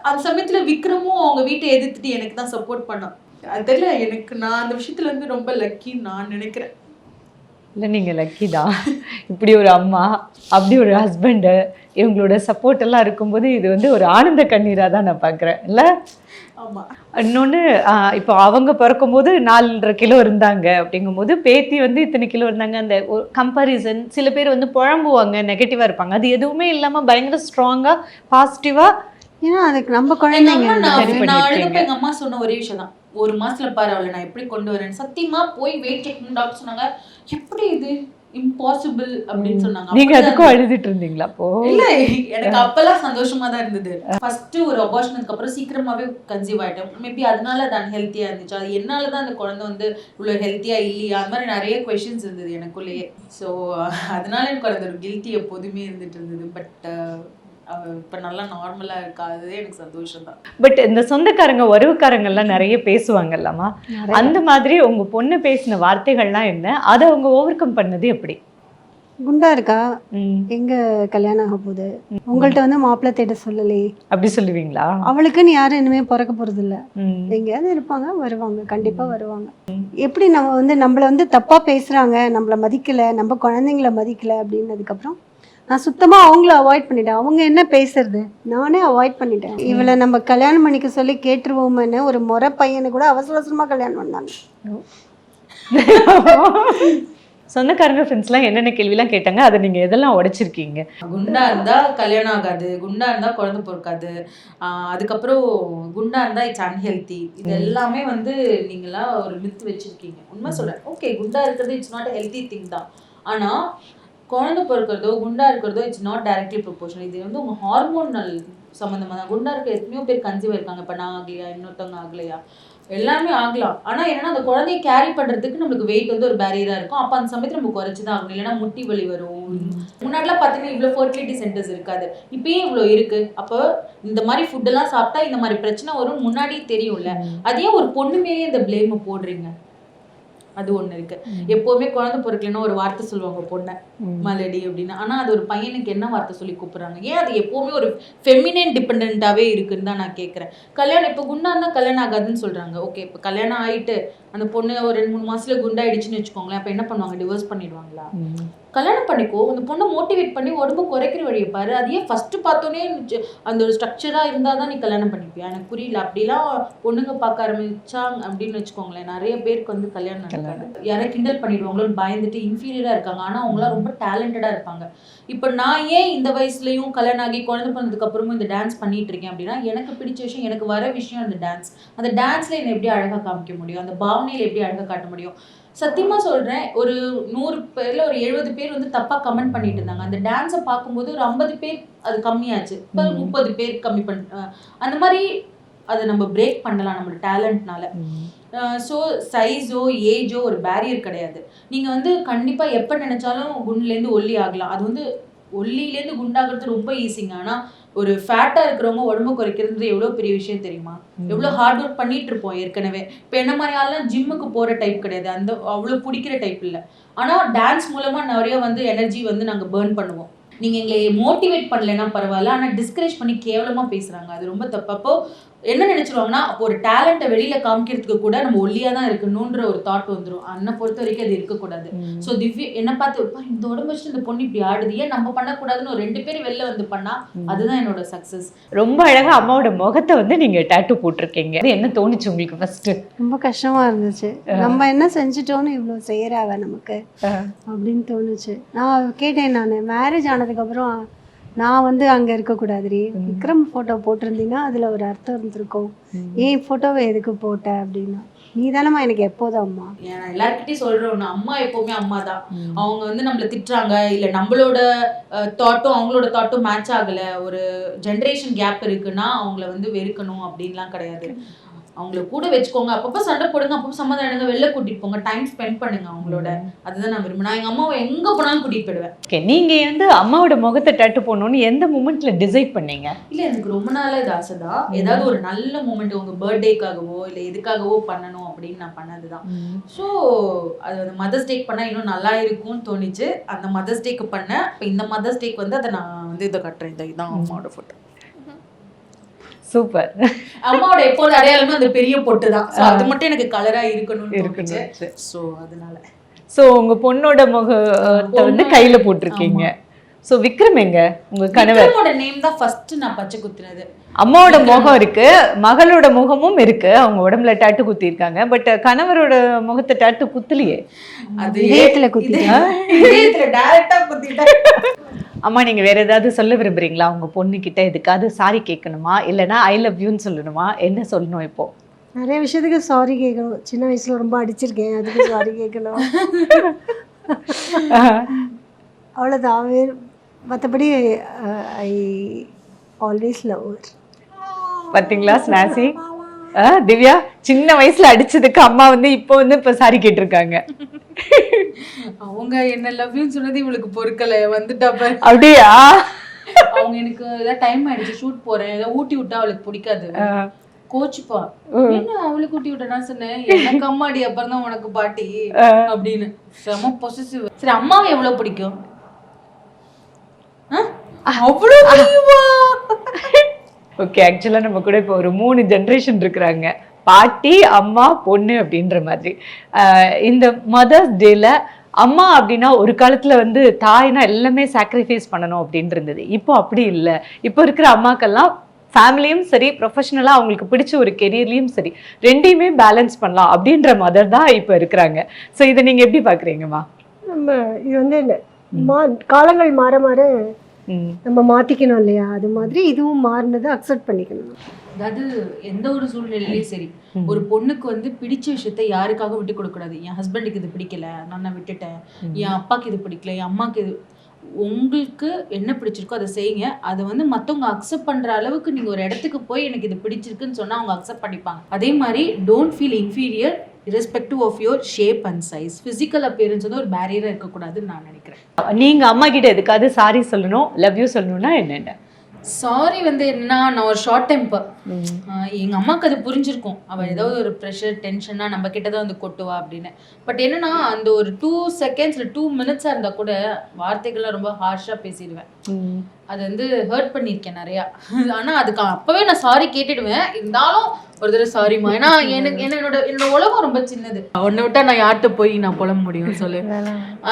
அந்த சமயத்துல விக்ரமும் அவங்க வீட்டை எதிர்த்துட்டு எனக்கு தான் சப்போர்ட் பண்ணான். அதுல எனக்கு நான் அந்த விஷயத்துல வந்து ரொம்ப லக்கின்னு நான் நினைக்கிறேன்.
இல்லை நீங்கள் லக்கி தான், இப்படி ஒரு அம்மா, அப்படி ஒரு ஹஸ்பண்டு, இவங்களோட சப்போர்ட் எல்லாம் இருக்கும்போது இது வந்து ஒரு ஆனந்த கண்ணீராக தான் நான் பார்க்குறேன். இல்லை?
ஆமாம்.
இன்னொன்று, இப்போ அவங்க பிறக்கும் போது 4.5 கிலோ இருந்தாங்க அப்படிங்கும்போது பேத்தி வந்து இத்தனை கிலோ இருந்தாங்க. அந்த கம்பாரிசன் சில பேர் வந்து புழம்புவாங்க, நெகட்டிவாக இருப்பாங்க. அது எதுவுமே இல்லாமல் பயங்கர ஸ்ட்ராங்காக பாசிட்டிவாக,
ஏன்னா அதுக்கு நம்ம குழந்தைங்க.
நான் அழுதப்ப எங்க அம்மா சொன்ன ஒரே விஷயம் தான், 1 மாசத்துல பாரு அவளை நான் எப்படி கொண்டு வரேன். சத்தியமா போய் வெயிட் செக் பண்ணி டாக்டர் சொன்னாங்க, எப்படி இது இம்பாசிபிள் அப்படின்னு சொன்னாங்க.
நீங்க அதுக்கும் அழுதுட்டு இருந்தீங்களா அப்போ?
இல்ல, எனக்கு அப்பெல்லாம் சந்தோஷமா தான் இருந்தது. ஃபர்ஸ்ட் ஒரு அபார்ஷனுக்கு அப்புறம் சீக்கிரமாவே கன்சீவ் ஆயிட்டேன். மேபி அதனால அது ஹெல்த்தியா இருந்துச்சு, அது என்னாலதான் அந்த குழந்தை வந்து இவ்வளவு ஹெல்த்தியா இல்லையா, அந்த மாதிரி நிறைய கொஸ்டின்ஸ் இருந்தது எனக்குள்ளேயே. ஸோ அதனால எனக்கு அந்த ஒரு கில்ட்டி எப்போதுமே இருந்துட்டு இருந்தது. பட் இப்ப நல்லா நார்மலா இருக்கா, அதுவே எனக்கு சந்தோஷம் தான்.
பட் இந்த சொந்தக்காரங்க உறவுக்காரங்க எல்லாம் நிறைய பேசுவாங்கல்லம்மா, அந்த மாதிரி உங்க பொண்ணு பேசின வார்த்தைகள்லாம் என்ன, அதை அவங்க ஓவர் கம் பண்ணது எப்படி?
குண்டா இருக்கா, எங்க கல்யாணம் ஆக போகுது, உங்கள்ட்ட வந்து மாப்பிள்ளை தேட சொல்லலே
அப்படி சொல்லுவீங்களா?
அவளுக்குன்னு யாரும் இனிமே பிறக்க போறது இல்ல, எங்கேயாவது இருப்பாங்க, வருவாங்க, கண்டிப்பா வருவாங்க. எப்படி நம்ம வந்து நம்மள வந்து தப்பா பேசுறாங்க, நம்மள மதிக்கல, நம்ம குழந்தைங்கள மதிக்கல அப்படின்னதுக்கு அப்புறம் நான் சுத்தமா அவங்கள அவாய்ட் பண்ணிட்டேன். அவங்க என்ன பேசுறது நானே அவாய்ட் பண்ணிட்டேன். இவளை நம்ம கல்யாணம் பண்ணிக்க சொல்லி கேட்டுருவோம்னு ஒரு முறை பையனை கூட அவசர அவசரமா கல்யாணம் பண்ணாங்க.
சொந்தக்காரங்க ஃப்ரெண்ட்ஸ்லாம் என்னென்ன கேள்விலாம் கேட்டாங்க, அதை நீங்க எதெல்லாம் உடைச்சிருக்கீங்க?
குண்டா இருந்தா கல்யாணம் ஆகாது, குண்டா இருந்தா குழந்தை பிறக்காது, அதுக்கப்புறம் குண்டா இருந்தா இட்ஸ் அன்ஹெல்தி. இது எல்லாமே வந்து நீங்களா ஒரு மித்து வச்சிருக்கீங்க. உண்மை சொல்றேன். ஓகே, குண்டா இருக்கிறது இட்ஸ் நாட் ஹெல்தி திங் தான். ஆனா குழந்தை பிறக்கிறதோ குண்டா இருக்கிறதோ இட்ஸ் நாட் டைரக்ட்லி ப்ரொபோர்ஷனல். இது வந்து உங்க ஹார்மோனல் சம்மந்தமா தான். குண்டா இருக்க எத்தனையோ பேர் கன்சீவ் இருக்காங்க. இப்போ நான் ஆகலையா, இன்னொருத்தவங்க ஆகலையா, எல்லாமே ஆகலாம். ஆனா என்னன்னா அந்த குழந்தைய கேரி பண்றதுக்கு நம்மளுக்கு வெயிட் வந்து ஒரு பேரியரா இருக்கும். அப்ப அந்த சமயத்துல நம்ம குறைச்சுதான் ஆகணும். இல்லைன்னா முட்டி வலி வரும். முன்னாடிலாம் பாத்தீங்கன்னா இவ்வளவு ஃபர்டிலிட்டி சென்டர்ஸ் இருக்காது, இப்பயே இவ்வளவு இருக்கு. அப்போ இந்த மாதிரி ஃபுட் எல்லாம் சாப்பிட்டா இந்த மாதிரி பிரச்சனை வரும் முன்னாடியே தெரியும்ல. அதே ஒரு பொண்ணு மேலேயே இந்த பிளேம் போடுறீங்க, அது ஒண்ணு இருக்கு. எப்பவுமே குழந்தை பிறக்கலன்னா ஒரு வார்த்தை சொல்லுவாங்க பொண்ணை மலடி அப்படின்னு. ஆனா அது ஒரு பையனுக்கு என்ன வார்த்தை சொல்லி கூப்பிடுறாங்க? ஏன் அது எப்பவுமே ஒரு ஃபெமினைன் டிபெண்டாவே இருக்குன்னு தான் நான் கேட்கறேன். கல்யாணம் இப்போ குண்டா இருந்தா கல்யாணம் ஆகாதுன்னு சொல்றாங்க. ஓகே, இப்போ கல்யாணம் ஆயிட்டு அந்த பொண்ணு ஒரு 2-3 மாசத்துல குண்டாயிடுச்சுன்னு வச்சுக்கோங்களேன், அப்ப என்ன பண்ணுவாங்க? டிவோர்ஸ் பண்ணிடுவாங்களா? கல்யாணம் பண்ணிக்கோ, அந்த பொண்ணை மோட்டிவேட் பண்ணி உடம்பு குறைக்கிற வழியை பாரு. அதையே ஃபர்ஸ்ட் பார்த்தோன்னே அந்த ஒரு ஸ்ட்ரக்சரா இருந்தாதான் நீ கல்யாணம் பண்ணிப்பியா? எனக்கு புரியல. அப்படிலாம் பொண்ணுங்க பார்க்க ஆரம்பிச்சாங்க அப்படின்னு வச்சுக்கோங்களேன், நிறைய பேருக்கு வந்து கல்யாணம் நடக்காது. யாரை கிண்டல் பண்ணிடுவாங்களோன்னு பயந்துட்டு இன்ஃபீரியரா இருக்காங்க. ஆனா அவங்களாம் ரொம்ப டேலண்டடா இருப்பாங்க. இப்போ நான் ஏன் இந்த வயசுலயும் கல்யாணம் ஆகி குழந்தை பிறந்ததுக்கு அப்புறமும் இந்த டான்ஸ் பண்ணிட்டு இருக்கேன் அப்படின்னா, எனக்கு பிடிச்ச விஷயம், எனக்கு வர விஷயம் அந்த டான்ஸ். அந்த டான்ஸ்ல என்ன எப்படி அழகா காமிக்க முடியும், அந்த பாவனையில எப்படி அழகா காட்ட முடியும். சத்தியமா சொல்றேன், ஒரு 100 பேர்ல ஒரு 70 பேர் வந்து தப்பா கமெண்ட் பண்ணிட்டு இருந்தாங்க. அந்த டான்ஸை பார்க்கும்போது ஒரு 50 பேர் அது கம்மியாச்சு. இப்போ 30 பேர் கம்மி அந்த மாதிரி அதை நம்ம பிரேக் பண்ணலாம் நம்மளோட டேலண்ட்னால. ஸோ சைஸோ ஏஜோ ஒரு பேரியர் கிடையாது. நீங்கள் வந்து கண்டிப்பாக எப்போ நினைச்சாலும் குண்டுலேருந்து ஒல்லி ஆகலாம். அது வந்து ஒல்லியிலேருந்து குண்டாகிறது ரொம்ப ஈஸிங்க. ஆனால் ஒரு ஃபேட்டாக இருக்கிறவங்க உடம்பு குறைக்கிறது எவ்வளோ பெரிய விஷயம் தெரியுமா? எவ்வளோ ஹார்ட் ஒர்க் பண்ணிட்டு இருப்போம் ஏற்கனவே. இப்போ என்ன மாதிரி ஆள்லாம் ஜிம்முக்கு போகிற டைப் கிடையாது, அந்த அவ்வளோ பிடிக்கிற டைப் இல்லை. ஆனால் டான்ஸ் மூலமாக நிறைய வந்து எனர்ஜி வந்து நாங்கள் பேர்ன் பண்ணுவோம். நீங்கள் எங்களை மோட்டிவேட் பண்ணலைன்னா பரவாயில்ல, ஆனால் டிஸ்கரேஜ் பண்ணி கேவலமாக பேசுகிறாங்க, அது ரொம்ப தப்பு. அப்போ என்ன நினைச்சிருவாங்கன்னா, அப்போ ஒரு டேலண்ட்டை வெளியில காமிக்கிறதுக்கு கூட நம்ம ஒல்லியா தான் இருக்கணும்ன்ற ஒரு தாட் வந்துடும். அண்ணனை பொறுத்த வரைக்கும் அது இருக்கக்கூடாது. ஸோ திவ்யா என்ன பார்த்து இந்த உடம்பு வச்சுட்டு இந்த பொண்ணு இப்படி ஆடுது, ஏன் நம்ம பண்ணக்கூடாதுன்னு ஒரு 2 பேர் வெளில வந்து பண்ணா அதுதான் என்னோட சக்சஸ்.
ரொம்ப அழகா அம்மாவோட முகத்தை வந்து நீங்க டாட்டூ போட்டிருக்கீங்க. என்ன தோணுச்சு உங்களுக்கு ஃபர்ஸ்ட்?
ரொம்ப கஷ்டமா இருந்துச்சு. நம்ம என்ன செஞ்சுட்டோன்னு இவ்வளோ செய்யறாவ நமக்கு அப்படின்னு தோணுச்சு. நான் கேட்டேன், நான் மேரேஜ் ஆனதுக்கப்புறம் நான் வந்து அங்கே இருக்கக்கூடாதுரி, விக்ரம் ஃபோட்டோ போட்டிருந்தீங்கன்னா அதில் ஒரு அர்த்தம் இருந்திருக்கும், ஏன் ஃபோட்டோவை எதுக்கு போட்ட அப்படின்னா, நீ தானம்மா எனக்கு எப்போதும் அம்மா.
நான் எல்லாருக்கிட்டையும் சொல்கிறேன், அம்மா எப்போவுமே அம்மா தான். அவங்க வந்து நம்மளை திட்டுறாங்க, இல்லை நம்மளோட தாட்டும் அவங்களோட தாட்டும் மேட்ச் ஆகலை, ஒரு ஜென்ரேஷன் கேப் இருக்குன்னா அவங்கள வந்து வெறுக்கணும் அப்படின்லாம் கிடையாது. அவங்கள கூட வச்சுக்கோங்க, அப்பப்போ சண்டை போடுங்க, அப்பப்போ சம்மந்தம் எடுங்க, வெளில கூட்டிட்டு போங்க, டைம் ஸ்பெண்ட் பண்ணுங்க அவங்களோட. அதுதான் நான் விரும்புறேன். நான் எங்க அம்மாவை எங்க போனாலும் கூட்டிட்டு போயிடுவேன்.
ஓகே, நீங்க வந்து அம்மாவோட முகத்தை டாட்டூ போடணும்னு எந்த மூமெண்ட்ல டிசைட் பண்ணீங்க?
இல்ல, எனக்கு ரொம்ப நாளா இது ஆசை தான். ஏதாவது ஒரு நல்ல மூமெண்ட் உங்க பர்த்டேக்காகவோ இல்லை எதுக்காகவோ பண்ணணும் அப்படின்னு நான் பண்ணதுதான். ஸோ அது மதர்ஸ் டேக்கு பண்ணா இன்னும் நல்லா இருக்கும்னு தோணிச்சு. அந்த மதர்ஸ் டேக்கு பண்ணேன். இப்போ இந்த மதர்ஸ் டேக்கு வந்து அதை நான் வந்து இதை கட்டுறேன். இதுதான் அம்மாவோட ஃபோட்டோ.
சூப்பர்.
அம்மாவோட எப்போது அடையாளமே அந்த பெரிய பொட்டு தான். அது மட்டும் எனக்கு கலரா இருக்கணும்னு. ஸோ அதனால
உங்க பொண்ணோட முகத்தை வந்து கையில போட்டிருக்கீங்க. சோ விக்ரம் எங்க? உங்க கணவரோட
நேம் தான் ஃபர்ஸ்ட் நான் பச்சை குத்துனது.
அம்மாவோட முகம் இருக்கு, மகளோட முகமும் இருக்கு, அவங்க உடம்புல டாட்டு குத்தி இருக்காங்க. பட் கணவரோட முகத்தை டாட்டு குத்தலையே,
அது இதயத்துல குத்திட்டேன்.
இதயத்துல டைரக்டா குத்திட்டேன்.
அம்மா, நீங்க வேற ஏதாவது சொல்ல விரும்புறீங்களா உங்க பொண்ணு கிட்ட? எதுக்காவது சாரி கேட்கணுமா, இல்லைன்னா ஐ லவ் யூன்னு சொல்லணுமா, என்ன சொல்லணும்? இப்போ
நிறைய விஷயத்துக்கு சாரி கேட்கணும். சின்ன வயசுல ரொம்ப அடிச்சிருக்கேன், அதுக்கு சாரி கேட்கணும். அவ்வளோதான். மற்றபடி ஐ ஆல்வேஸ் லவ் ஹர்.
பாத்தீங்களா ஸ்னாசி? திவ்யா சின்ன வயசுல அடிச்சதுக்கு அம்மா வந்து இப்போ வந்து இப்ப சாரி கேட்டிருக்காங்க.
அவங்க என்ன லவ் யூ சொன்னது இவளுக்கு பொறுக்கல, வந்துட்டா பாரு.
அப்படியா?
அவங்க எனக்கு ஏதாவது டைம் ஆயிடுச்சு, ஷூட் போறேன், ஏதாவது ஊட்டி விட்டா அவளுக்கு பிடிக்காது, கோச்சுப்பா. என்ன அவளுக்கு ஊட்டி விட்டா? நான் சொன்னேன், எனக்கு அம்மாடி, அப்புறம் தான் உனக்கு பாட்டி அப்படின்னு. செம பொசசிவ். சரி, அம்மாவை எவ்வளவு பிடிக்கும்? அவ்வளவு பிடிக்குமா?
ஓகே, ஆக்சுவலா நம்ம கூட இப்போ ஒரு 3 ஜென்ரேஷன் இருக்கிறாங்க, பாட்டி, அம்மா, பொண்ணு அப்படின்ற மாதிரி. இந்த மதர்ஸ் டேல அம்மா அப்படின்னா ஒரு காலத்துல வந்து தாய்னா எல்லாமே சாக்ரிஃபைஸ் பண்ணணும் அப்படின்னு இருந்தது. இப்போ அப்படி இல்லை. இப்போ இருக்கிற அம்மாக்கெல்லாம் ஃபேமிலியும் சரி, ப்ரொஃபஷனலாக அவங்களுக்கு பிடிச்ச ஒரு கெரியர்லையும் சரி, ரெண்டையுமே பேலன்ஸ் பண்ணலாம் அப்படின்ற மதர் தான் இப்போ இருக்கிறாங்க. ஸோ இதை நீங்கள் எப்படி பார்க்குறீங்கம்மா?
நம்ம இது வந்து காலங்கள் மாற மாற நம்ம மாத்திக்கணும் இல்லையா, அது மாதிரி இதுவும் மாறினதை அக்செப்ட் பண்ணிக்கணும்.
அதாவது எந்த ஒரு சூழ்நிலையிலயும் சரி, ஒரு பொண்ணுக்கு வந்து பிடிச்ச விஷயத்த யாருக்காக விட்டு கொடுக்க கூடாது. என் ஹஸ்பண்டுக்கு இது பிடிக்கல, நான் விட்டுட்டேன். என் அப்பாக்கு இது பிடிக்கல, என் அம்மாக்கு இது. உங்களுக்கு என்ன பிடிச்சிருக்கோ அதை செய்யுங்க. அதை வந்து மற்றவங்க அக்செப்ட் பண்ற அளவுக்கு நீங்க ஒரு இடத்துக்கு போய் எனக்கு இது பிடிச்சிருக்குன்னு சொன்னா அவங்க அக்செப்ட் பண்ணிப்பாங்க. அதே மாதிரி don't feel inferior irrespective of your shape and size. physical appearance வந்து ஒரு பேரியரா இருக்கக்கூடாதுன்னு நான் நினைக்கிறேன்.
நீங்க அம்மா கிட்ட எதுக்காவது சாரி சொல்லணும், லவ் யூ சொல்லணும்னா என்னென்ன?
சாரி வந்து என்னன்னா, நான் ஒரு ஷார்ட் டெம்பர். எங்க அம்மாவுக்கு அது புரிஞ்சிருக்கும். அவள் ஏதாவது ஒரு ப்ரெஷர் டென்ஷன்னா நம்ம கிட்ட தான் வந்து கொட்டுவா அப்படின்னு. பட் என்னன்னா, அந்த ஒரு 2 செகண்ட்ஸ் 2 மினிட்ஸாக இருந்தால் கூட வார்த்தைகள்லாம் ரொம்ப ஹார்ஷாக பேசிடுவேன். அது வந்து ஹர்ட் பண்ணியிருக்கேன் நிறையா. ஆனால் அதுக்கு அப்போவே நான் சாரி கேட்டுடுவேன். இருந்தாலும் ஒரு தடவை சாரிம்மா, ஏன்னா என்னோட உலகம் ரொம்ப சின்னது. ஒன்றை விட்டா நான் யார்கிட்ட போய் நான் புலம்ப முடியும் சொல்லு.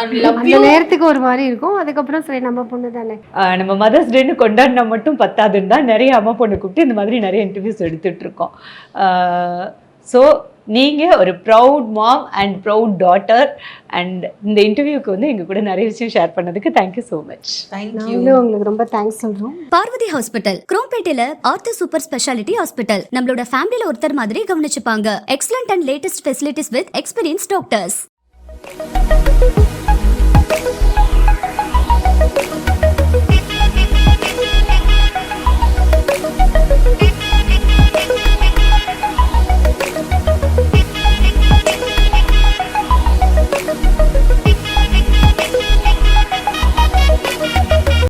அந்த நேரத்துக்கு ஒரு மாதிரி இருக்கும். அதுக்கப்புறம் சரி நம்ம பொண்ணு தானே.
நம்ம மதர்ஸ் டேன்னு கொண்டாடினா மட்டும் பத்தாதுன்னு தான் நிறைய அம்மா பொண்ணு கூப்பிட்டு இந்த மாதிரி நிறைய இன்டர்வியூஸ் எடுத்துட்டு இருக்கோம். ஸோ நீங்கள் ஒரு proud mom and proud daughter. And இந்த இன்டர்வியூக்கு வந்து எங்கள் கூட நிறைய விஷயம் ஷேர் பண்ணதுக்கு தேங்க்யூ ஸோ மச்.
தேங்க்யூ.
உங்களுக்கு ரொம்ப தேங்க்ஸ் சொல்கிறோம்.
பார்வதி ஹாஸ்பிட்டல், குரோம்பேட்டையில ஆர்த்தோ சூப்பர் ஸ்பெஷாலிட்டி ஹாஸ்பிட்டல். நம்மளோட ஃபேமிலியில ஒருத்தர் மாதிரி கவனிச்சுப்பாங்க. Excellent and latest facilities with experience doctors.